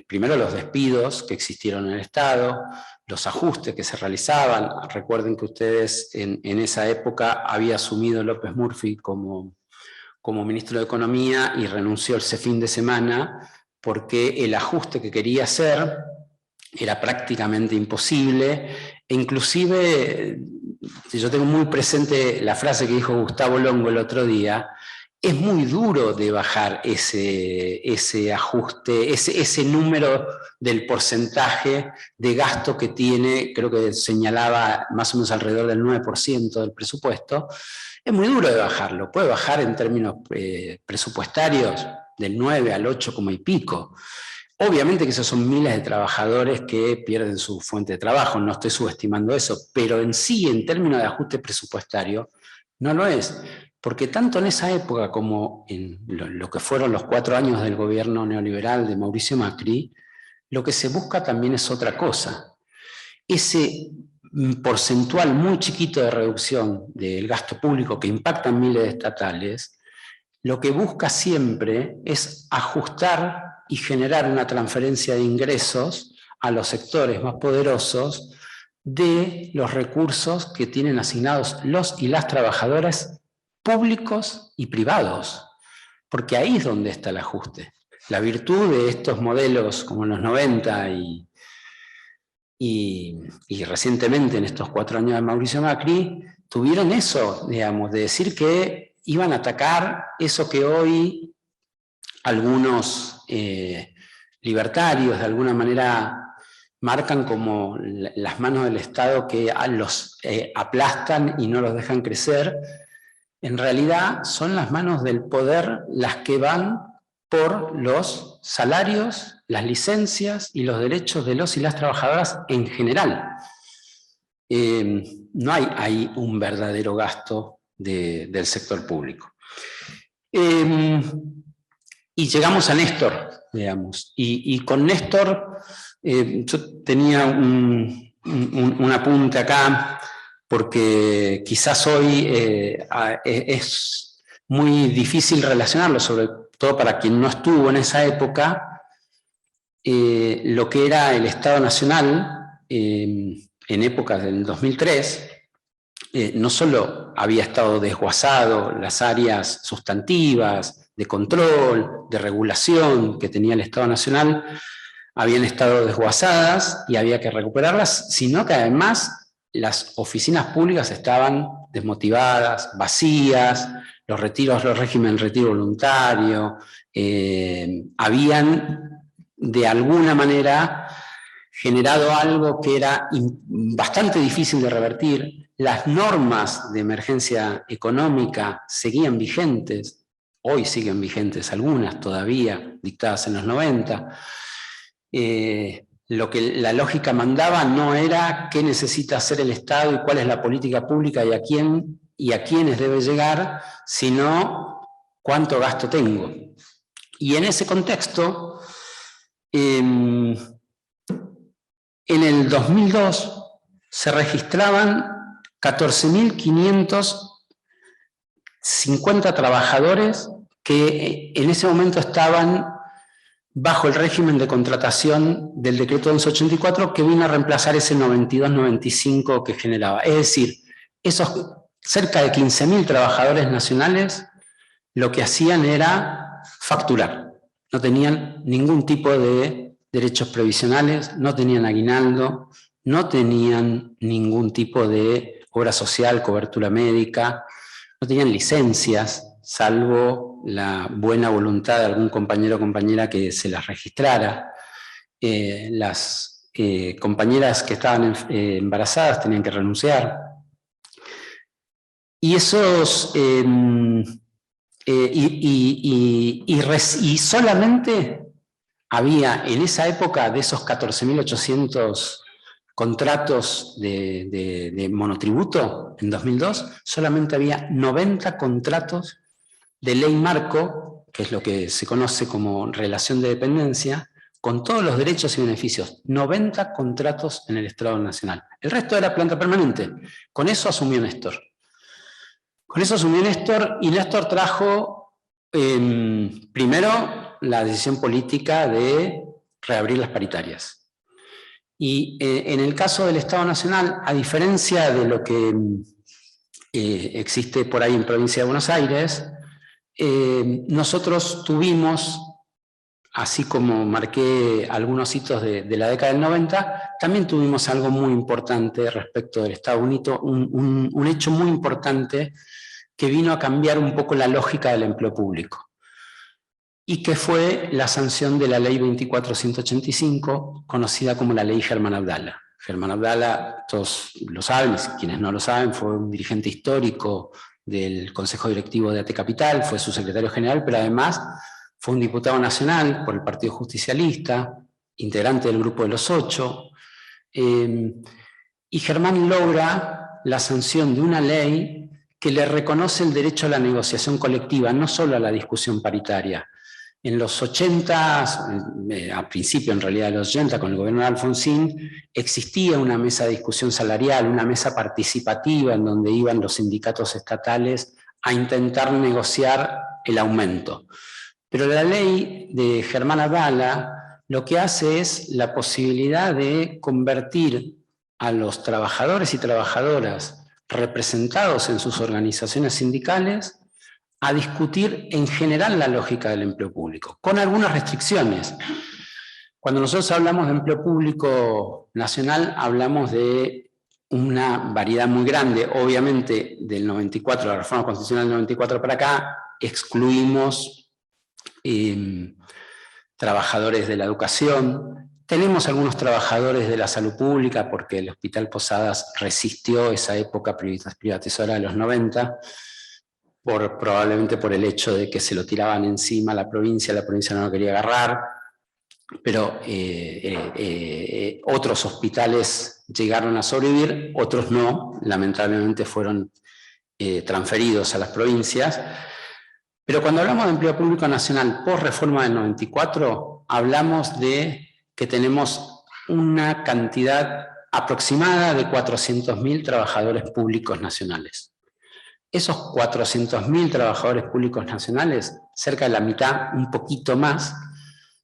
primero los despidos que existieron en el Estado, los ajustes que se realizaban. Recuerden que ustedes en esa época había asumido López Murphy como ministro de Economía y renunció ese fin de semana, porque el ajuste que quería hacer era prácticamente imposible, e inclusive, yo tengo muy presente la frase que dijo Gustavo Longo el otro día, es muy duro de bajar ese ajuste, ese número del porcentaje de gasto que tiene, creo que señalaba más o menos alrededor del 9% del presupuesto. Es muy duro de bajarlo, puede bajar en términos presupuestarios del 9 al 8, y pico. Obviamente que esos son miles de trabajadores que pierden su fuente de trabajo, no estoy subestimando eso, pero en sí, en términos de ajuste presupuestario, no lo es. Porque tanto en esa época como en lo que fueron los 4 años del gobierno neoliberal de Mauricio Macri, lo que se busca también es otra cosa. Ese porcentual muy chiquito de reducción del gasto público que impacta en miles de estatales, lo que busca siempre es ajustar y generar una transferencia de ingresos a los sectores más poderosos de los recursos que tienen asignados los y las trabajadoras públicos y privados, porque ahí es donde está el ajuste. La virtud de estos modelos como en los 90 y recientemente en estos 4 años de Mauricio Macri, tuvieron eso, digamos, de decir que iban a atacar eso que hoy algunos libertarios de alguna manera marcan como las manos del Estado que los aplastan y no los dejan crecer. En realidad son las manos del poder las que van por los salarios, las licencias y los derechos de los y las trabajadoras en general. No hay ahí un verdadero gasto del sector público. Y llegamos a Néstor, digamos, y con Néstor yo tenía un apunte acá, porque quizás hoy es muy difícil relacionarlo, sobre todo para quien no estuvo en esa época, lo que era el Estado Nacional en épocas del 2003, no solo había estado desguazado las áreas sustantivas, de control, de regulación que tenía el Estado Nacional, habían estado desguazadas y había que recuperarlas, sino que además las oficinas públicas estaban desmotivadas, vacías, los régimen de retiro voluntario, habían de alguna manera generado algo que era bastante difícil de revertir. Las normas de emergencia económica seguían vigentes, hoy siguen vigentes algunas todavía, dictadas en los 90. Lo que la lógica mandaba no era qué necesita hacer el Estado y cuál es la política pública y a quiénes debe llegar, sino cuánto gasto tengo. Y en ese contexto, en el 2002 se registraban 14.550 trabajadores que en ese momento estaban bajo el régimen de contratación del decreto 1184 que vino a reemplazar ese 92-95 que generaba. Es decir, esos cerca de 15.000 trabajadores nacionales lo que hacían era facturar. No tenían ningún tipo de derechos previsionales, no tenían aguinaldo, no tenían ningún tipo de obra social, cobertura médica, no tenían licencias, salvo la buena voluntad de algún compañero o compañera que se las registrara. Las compañeras que estaban embarazadas tenían que renunciar. Y esos... y solamente había en esa época de esos 14.800 contratos de monotributo en 2002, solamente había 90 contratos de ley marco, que es lo que se conoce como relación de dependencia, con todos los derechos y beneficios. 90 contratos en el Estado Nacional. El resto era planta permanente. Con eso asumió Néstor. Con eso asumió Néstor, y Néstor trajo primero la decisión política de reabrir las paritarias. Y en el caso del Estado Nacional, a diferencia de lo que existe por ahí en Provincia de Buenos Aires, nosotros tuvimos así como marqué algunos hitos de la década del 90, también tuvimos algo muy importante respecto del Estado Unido, un hecho muy importante que vino a cambiar un poco la lógica del empleo público, y que fue la sanción de la Ley 24.185, conocida como la Ley Germán Abdala. Germán Abdala, todos lo saben, quienes no lo saben, fue un dirigente histórico del Consejo Directivo de AT Capital, fue su secretario general, pero además fue un diputado nacional por el Partido Justicialista, integrante del Grupo de los Ocho, y Germán logra la sanción de una ley que le reconoce el derecho a la negociación colectiva, no solo a la discusión paritaria. En los 80, a principio en realidad de los 80, con el gobierno de Alfonsín, existía una mesa de discusión salarial, una mesa participativa en donde iban los sindicatos estatales a intentar negociar el aumento. Pero la ley de Germán Abdala lo que hace es la posibilidad de convertir a los trabajadores y trabajadoras representados en sus organizaciones sindicales a discutir en general la lógica del empleo público, con algunas restricciones. Cuando nosotros hablamos de empleo público nacional, hablamos de una variedad muy grande. Obviamente, del 94, la reforma constitucional del 94 para acá, excluimos trabajadores de la educación. Tenemos algunos trabajadores de la salud pública, porque el Hospital Posadas resistió esa época privatizadora de los 90, probablemente por el hecho de que se lo tiraban encima a la provincia no lo quería agarrar, pero otros hospitales llegaron a sobrevivir, otros no, lamentablemente fueron transferidos a las provincias. Pero cuando hablamos de empleo público nacional post reforma del 94, hablamos de que tenemos una cantidad aproximada de 400.000 trabajadores públicos nacionales. Esos 400.000 trabajadores públicos nacionales, cerca de la mitad, un poquito más,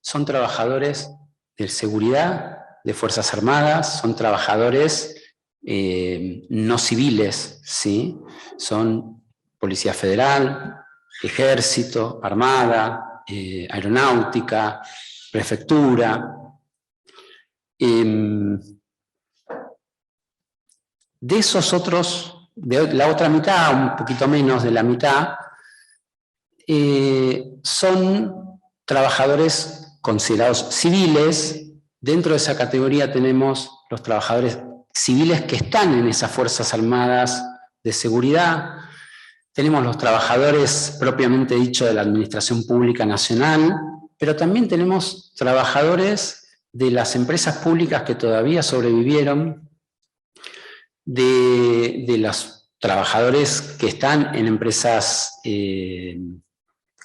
son trabajadores de seguridad, de Fuerzas Armadas, son trabajadores no civiles, ¿sí? Son Policía Federal, Ejército, Armada, Aeronáutica, Prefectura. De esos otros, de la otra mitad, un poquito menos de la mitad, son trabajadores considerados civiles. Dentro de esa categoría tenemos los trabajadores civiles que están en esas Fuerzas Armadas de seguridad. Tenemos los trabajadores propiamente dicho de la Administración Pública Nacional, pero también tenemos trabajadores de las empresas públicas que todavía sobrevivieron, de los trabajadores que están en empresas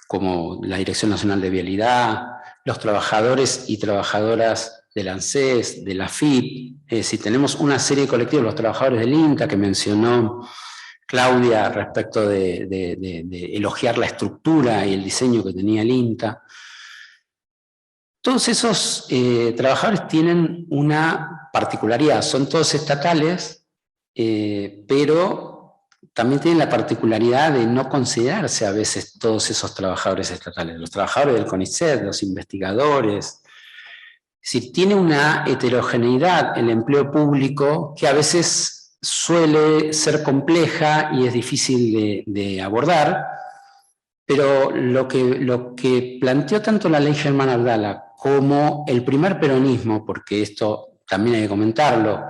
como la Dirección Nacional de Vialidad, los trabajadores y trabajadoras del ANSES, de la FIP. Si tenemos una serie de colectivos, los trabajadores del INTA que mencionó Claudia respecto de elogiar la estructura y el diseño que tenía el INTA. Todos esos trabajadores tienen una particularidad, son todos estatales, pero también tienen la particularidad de no considerarse a veces todos esos trabajadores estatales. Los trabajadores del CONICET, los investigadores. Es decir, tiene una heterogeneidad el empleo público que a veces suele ser compleja y es difícil de abordar, pero lo que planteó tanto la ley Germán Abdala como el primer peronismo, porque esto también hay que comentarlo,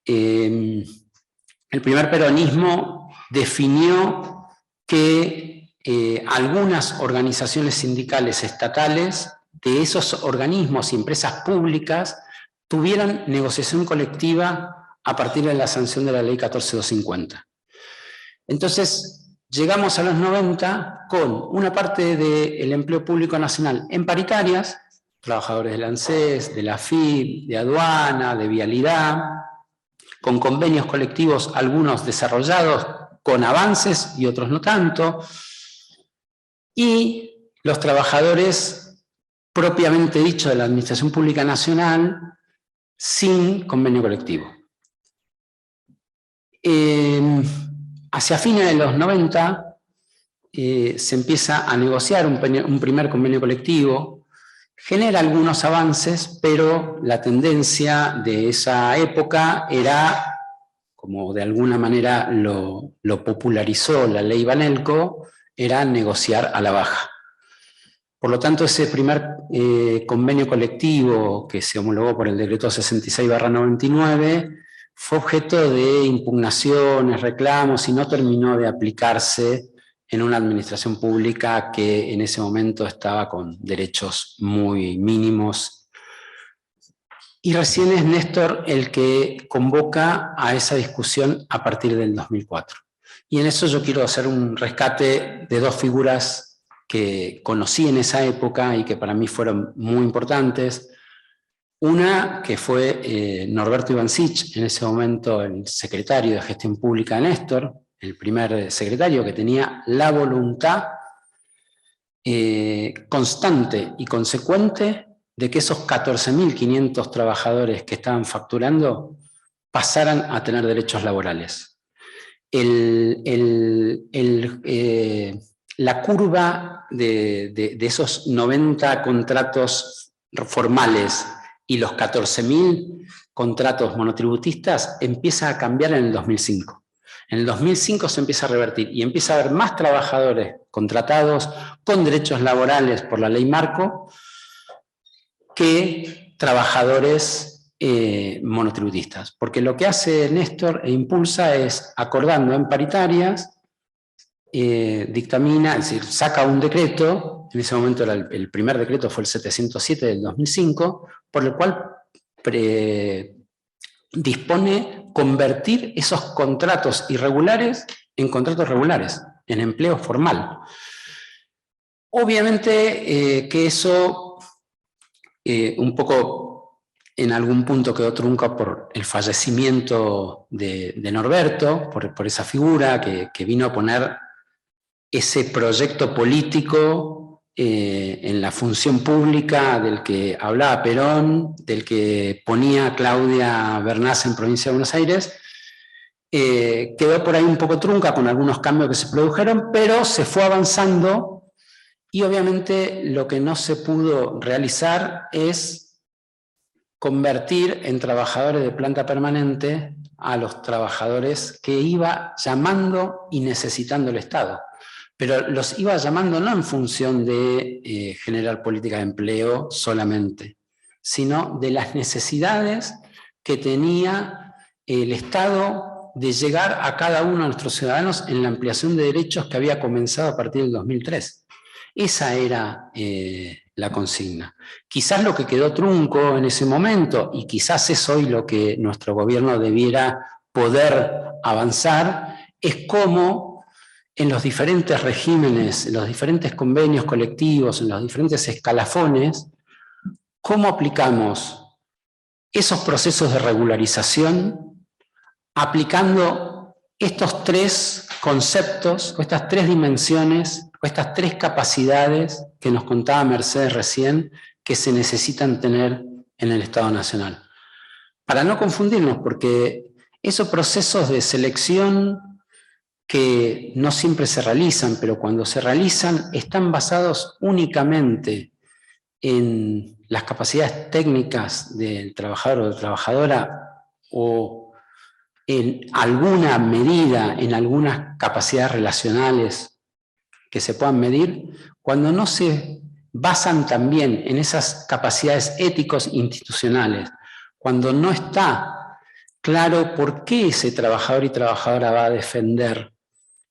el primer peronismo definió que algunas organizaciones sindicales estatales de esos organismos y empresas públicas tuvieran negociación colectiva a partir de la sanción de la ley 14.250. Entonces, llegamos a los 90 con una parte del empleo público nacional en paritarias, trabajadores del ANSES, de la FIP, de aduana, de vialidad, con convenios colectivos, algunos desarrollados con avances y otros no tanto, y los trabajadores propiamente dicho de la Administración Pública Nacional sin convenio colectivo. Hacia fines de los 90 se empieza a negociar un primer convenio colectivo genera algunos avances, pero la tendencia de esa época era, como de alguna manera lo popularizó la ley Banelco, era negociar a la baja. Por lo tanto, ese primer convenio colectivo que se homologó por el decreto 66/99 fue objeto de impugnaciones, reclamos, y no terminó de aplicarse en una administración pública que en ese momento estaba con derechos muy mínimos. Y recién es Néstor el que convoca a esa discusión a partir del 2004. Y en eso yo quiero hacer un rescate de dos figuras que conocí en esa época y que para mí fueron muy importantes. Una que fue Norberto Ivancich, en ese momento el secretario de Gestión Pública de Néstor, el primer secretario que tenía la voluntad constante y consecuente de que esos 14.500 trabajadores que estaban facturando pasaran a tener derechos laborales. La curva de esos 90 contratos formales y los 14.000 contratos monotributistas empieza a cambiar en el 2005. En el 2005 se empieza a revertir y empieza a haber más trabajadores contratados con derechos laborales por la ley Marco que trabajadores monotributistas. Porque lo que hace Néstor e impulsa es, acordando en paritarias, dictamina, es decir, saca un decreto, en ese momento el primer decreto fue el 707 del 2005, por el cual dispone convertir esos contratos irregulares en contratos regulares, en empleo formal. Obviamente que eso un poco en algún punto quedó trunca por el fallecimiento de Norberto, por esa figura que vino a poner ese proyecto político en la función pública del que hablaba Perón, del que ponía Claudia Bernás en Provincia de Buenos Aires. Quedó por ahí un poco trunca con algunos cambios que se produjeron, pero se fue avanzando y obviamente lo que no se pudo realizar es convertir en trabajadores de planta permanente a los trabajadores que iba llamando y necesitando el Estado. Pero los iba llamando no en función de generar política de empleo solamente, sino de las necesidades que tenía el Estado de llegar a cada uno de nuestros ciudadanos en la ampliación de derechos que había comenzado a partir del 2003. Esa era la consigna. Quizás lo que quedó trunco en ese momento, y quizás es hoy lo que nuestro gobierno debiera poder avanzar, es cómo en los diferentes regímenes, en los diferentes convenios colectivos, en los diferentes escalafones, cómo aplicamos esos procesos de regularización aplicando estos tres conceptos, estas tres dimensiones, estas tres capacidades que nos contaba Mercedes recién, que se necesitan tener en el Estado Nacional. Para no confundirnos, porque esos procesos de selección que no siempre se realizan, pero cuando se realizan están basados únicamente en las capacidades técnicas del trabajador o de la trabajadora o en alguna medida, en algunas capacidades relacionales que se puedan medir, cuando no se basan también en esas capacidades éticos institucionales, cuando no está claro por qué ese trabajador y trabajadora va a defender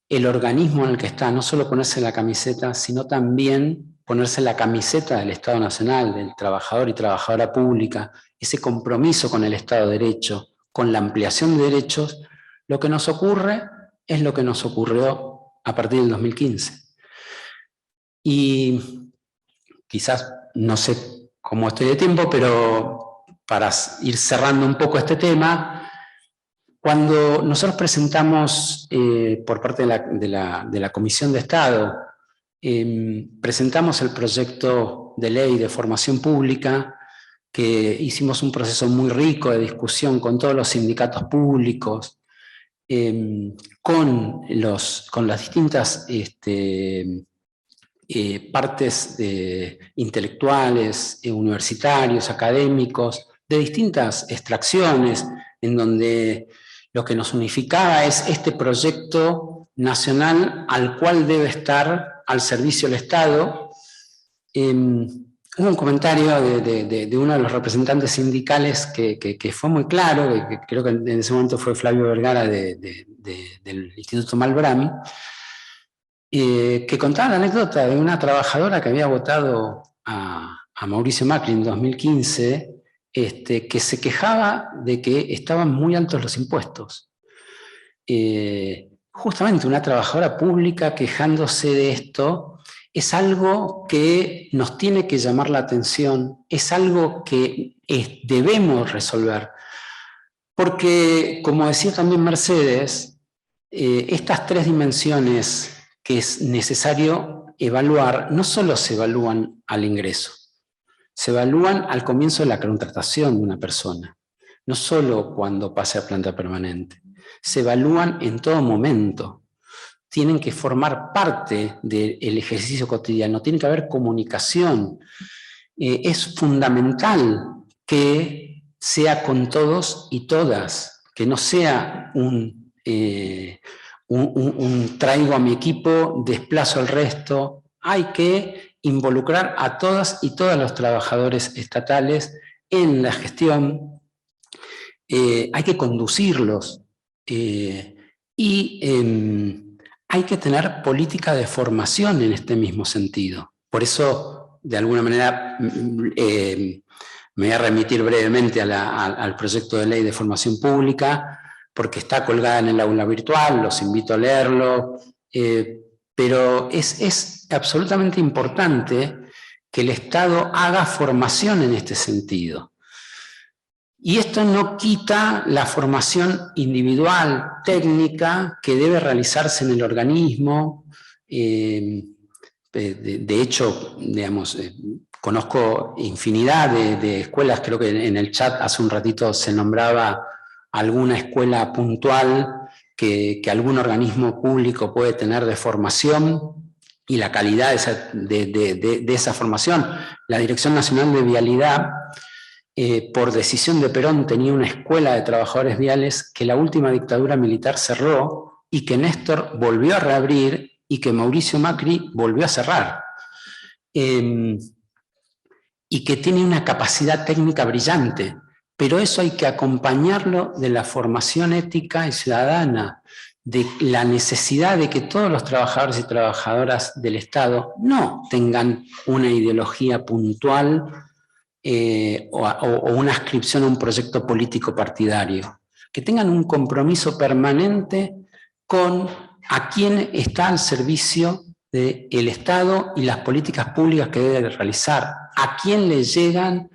el organismo en el que está, no solo ponerse la camiseta, sino también ponerse la camiseta del Estado Nacional, del trabajador y trabajadora pública, ese compromiso con el Estado de Derecho, con la ampliación de derechos, lo que nos ocurre es lo que nos ocurrió a partir del 2015. Y quizás, no sé cómo estoy de tiempo, pero para ir cerrando un poco este tema, cuando nosotros presentamos por parte de la Comisión de Estado, presentamos el proyecto de ley de formación pública, que hicimos un proceso muy rico de discusión con todos los sindicatos públicos, con las distintas partes intelectuales, universitarios, académicos, de distintas extracciones, en donde lo que nos unificaba es este proyecto nacional al cual debe estar al servicio del Estado. Hubo un comentario de uno de los representantes sindicales que fue muy claro, que creo que en ese momento fue Flavio Vergara del Instituto Malbrán, que contaba la anécdota de una trabajadora que había votado a Mauricio Macri en 2015, que se quejaba de que estaban muy altos los impuestos. Justamente una trabajadora pública quejándose de esto es algo que nos tiene que llamar la atención, es algo que debemos resolver. Porque, como decía también Mercedes, estas tres dimensiones que es necesario evaluar, no solo se evalúan al ingreso, se evalúan al comienzo de la contratación de una persona, no solo cuando pase a planta permanente, se evalúan en todo momento, tienen que formar parte del ejercicio cotidiano, tiene que haber comunicación, es fundamental que sea con todos y todas, que no sea un traigo a mi equipo, desplazo al resto. Hay que involucrar a todas y todos los trabajadores estatales en la gestión, hay que conducirlos y hay que tener política de formación en este mismo sentido. Por eso, de alguna manera, me voy a remitir brevemente al proyecto de ley de formación pública, porque está colgada en el aula virtual, los invito a leerlo, pero es absolutamente importante que el Estado haga formación en este sentido. Y esto no quita la formación individual, técnica, que debe realizarse en el organismo. De hecho, digamos, conozco infinidad de escuelas, creo que en el chat hace un ratito se nombraba alguna escuela puntual que algún organismo público puede tener de formación y la calidad de esa formación. La Dirección Nacional de Vialidad, por decisión de Perón, tenía una escuela de trabajadores viales que la última dictadura militar cerró y que Néstor volvió a reabrir y que Mauricio Macri volvió a cerrar. Y que tiene una capacidad técnica brillante. Pero eso hay que acompañarlo de la formación ética y ciudadana, de la necesidad de que todos los trabajadores y trabajadoras del Estado no tengan una ideología puntual o una adscripción a un proyecto político partidario, que tengan un compromiso permanente con a quién está al servicio del Estado y las políticas públicas que debe realizar, a quién le llegan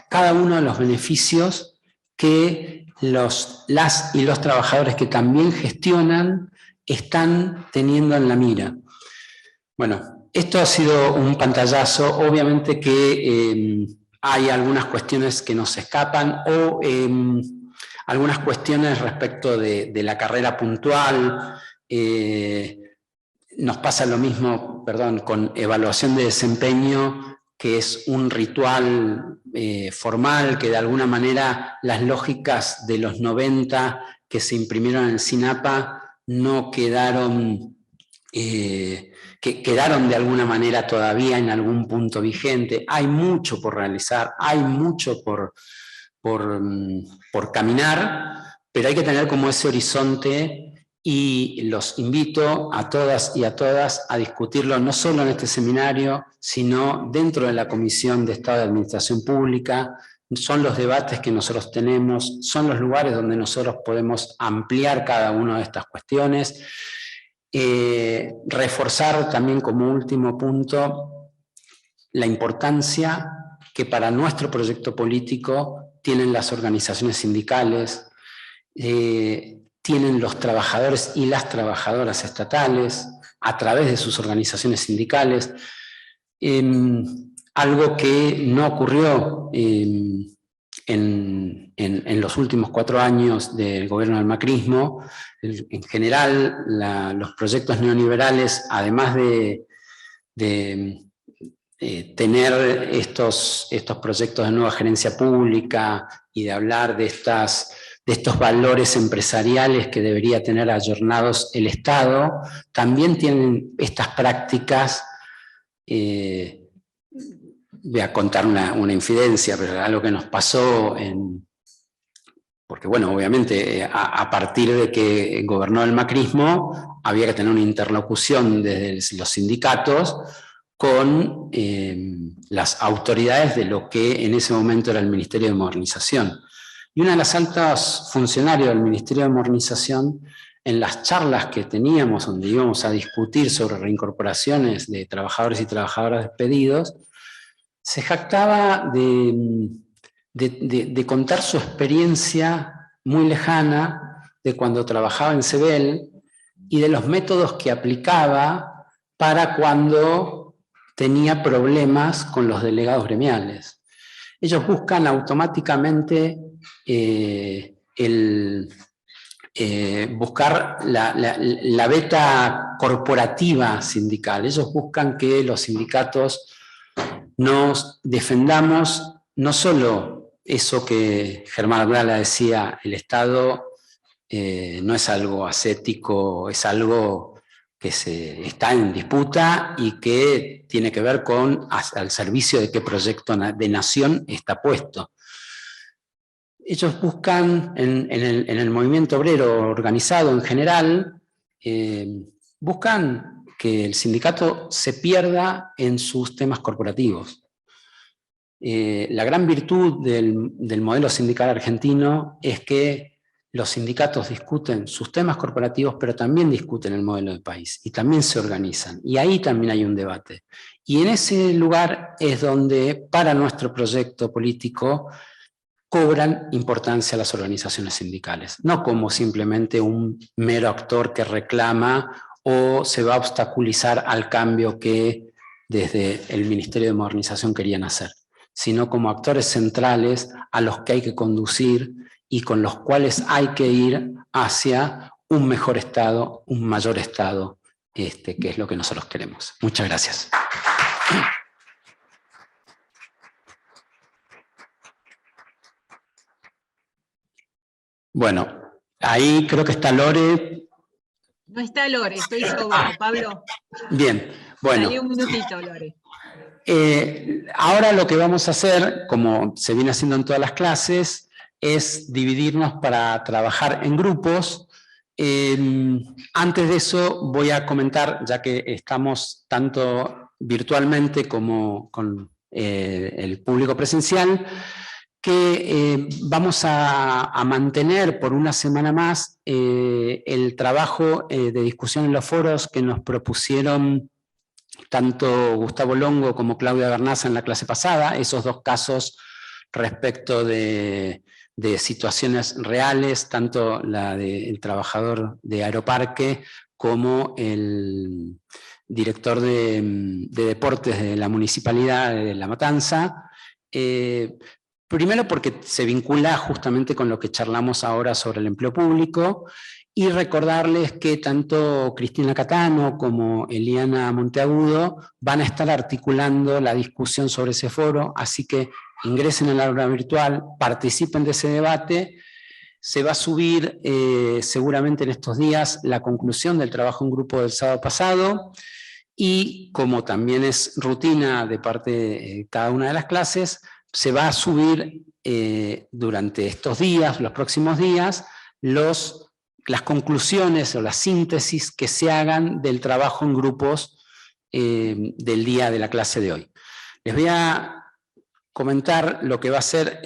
cada uno de los beneficios que las y los trabajadores que también gestionan están teniendo en la mira. Bueno, esto ha sido un pantallazo, obviamente que hay algunas cuestiones que nos escapan o algunas cuestiones respecto de la carrera puntual. Nos pasa lo mismo, perdón, con evaluación de desempeño, que es un ritual formal, que de alguna manera las lógicas de los 90 que se imprimieron en el SINAPA no quedaron, que quedaron de alguna manera todavía en algún punto vigente. Hay mucho por realizar, hay mucho por caminar, pero hay que tener como ese horizonte. Y los invito a todas y a todas a discutirlo no solo en este seminario, sino dentro de la Comisión de Estado de Administración Pública. Son los debates que nosotros tenemos, son los lugares donde nosotros podemos ampliar cada una de estas cuestiones. Reforzar también como último punto la importancia que para nuestro proyecto político tienen las organizaciones sindicales, tienen los trabajadores y las trabajadoras estatales a través de sus organizaciones sindicales. Algo que no ocurrió en los últimos 4 años del gobierno del macrismo. En general, los proyectos neoliberales, además de tener estos proyectos de nueva gerencia pública y de hablar de estos valores empresariales que debería tener ayornados el Estado, también tienen estas prácticas. Voy a contar una infidencia, pero algo que nos pasó porque bueno, obviamente a partir de que gobernó el macrismo, había que tener una interlocución desde los sindicatos con las autoridades de lo que en ese momento era el Ministerio de Modernización. Y una de las altas funcionarios del Ministerio de Modernización, en las charlas que teníamos, donde íbamos a discutir sobre reincorporaciones de trabajadores y trabajadoras despedidos, se jactaba de contar su experiencia muy lejana de cuando trabajaba en Sebel y de los métodos que aplicaba para cuando tenía problemas con los delegados gremiales. Ellos buscan automáticamente buscar la beta corporativa sindical. Ellos buscan que los sindicatos nos defendamos no solo eso que Germán Abdala decía, el Estado no es algo ascético, es algo que está en disputa y que tiene que ver con al servicio de qué proyecto de nación está puesto. Ellos buscan en el movimiento obrero organizado en general, buscan que el sindicato se pierda en sus temas corporativos. La gran virtud del modelo sindical argentino es que los sindicatos discuten sus temas corporativos, pero también discuten el modelo de país, y también se organizan, y ahí también hay un debate. Y en ese lugar es donde, para nuestro proyecto político, cobran importancia las organizaciones sindicales, no como simplemente un mero actor que reclama o se va a obstaculizar al cambio que desde el Ministerio de Modernización querían hacer, sino como actores centrales a los que hay que conducir y con los cuales hay que ir hacia un mejor Estado, un mayor Estado, que es lo que nosotros queremos. Muchas gracias. Bueno, ahí creo que está Lore. No está Lore, estoy yo, Pablo. Bien, bueno. Dale un minutito, Lore. Ahora lo que vamos a hacer, como se viene haciendo en todas las clases, es dividirnos para trabajar en grupos. Antes de eso voy a comentar, ya que estamos tanto virtualmente como con el público presencial, que vamos a mantener por una semana más el trabajo de discusión en los foros que nos propusieron tanto Gustavo Longo como Claudia Bernaza en la clase pasada, esos dos casos respecto de situaciones reales, tanto la del trabajador de Aeroparque como el director de deportes de la Municipalidad de La Matanza. Primero porque se vincula justamente con lo que charlamos ahora sobre el empleo público, y recordarles que tanto Cristina Catano como Eliana Monteagudo van a estar articulando la discusión sobre ese foro, así que ingresen al aula virtual, participen de ese debate. Se va a subir seguramente en estos días la conclusión del trabajo en grupo del sábado pasado, y como también es rutina de parte de cada una de las clases, se va a subir durante estos días, los próximos días, las conclusiones o las síntesis que se hagan del trabajo en grupos del día de la clase de hoy. Les voy a comentar lo que va a ser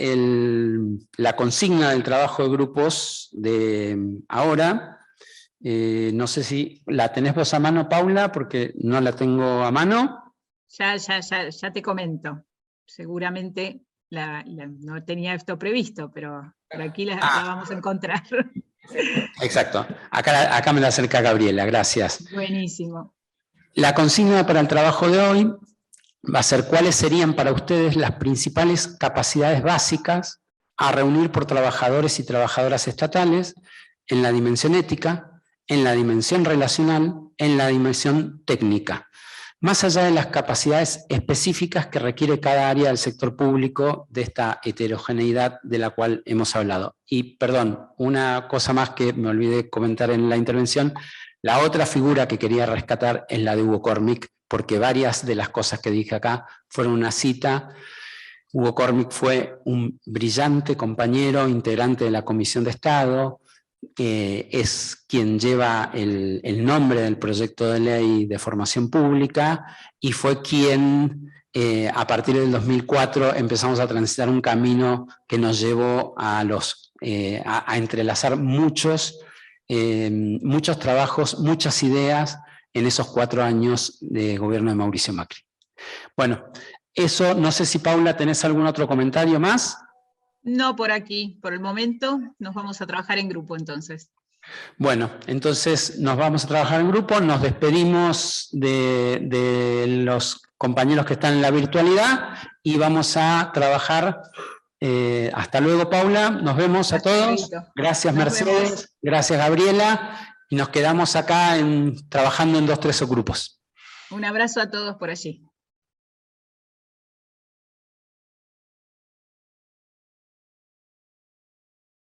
la consigna del trabajo de grupos de ahora. No sé si la tenés vos a mano, Paula, porque no la tengo a mano. Ya te comento. Seguramente no tenía esto previsto, pero por aquí la vamos a encontrar. Exacto. Acá me la acerca Gabriela, gracias. Buenísimo. La consigna para el trabajo de hoy va a ser cuáles serían para ustedes las principales capacidades básicas a reunir por trabajadores y trabajadoras estatales en la dimensión ética, en la dimensión relacional, en la dimensión técnica. más allá de las capacidades específicas que requiere cada área del sector público de esta heterogeneidad de la cual hemos hablado. Y perdón, una cosa más que me olvidé comentar en la intervención, la otra figura que quería rescatar es la de Hugo Cormick, porque varias de las cosas que dije acá fueron una cita. Hugo Cormick fue un brillante compañero, integrante de la Comisión de Estado, es quien lleva el nombre del proyecto de ley de formación pública y fue quien a partir del 2004 empezamos a transitar un camino que nos llevó a entrelazar muchos trabajos, muchas ideas en esos 4 años de gobierno de Mauricio Macri. Bueno, eso, no sé si Paula tenés algún otro comentario más. No por aquí, por el momento nos vamos a trabajar en grupo entonces. Bueno, entonces nos vamos a trabajar en grupo, nos despedimos de los compañeros que están en la virtualidad y vamos a trabajar. Hasta luego, Paula, nos vemos a todos. Gracias, Mercedes, gracias, Gabriela, y nos quedamos acá trabajando en 2 o 3 grupos. Un abrazo a todos por allí.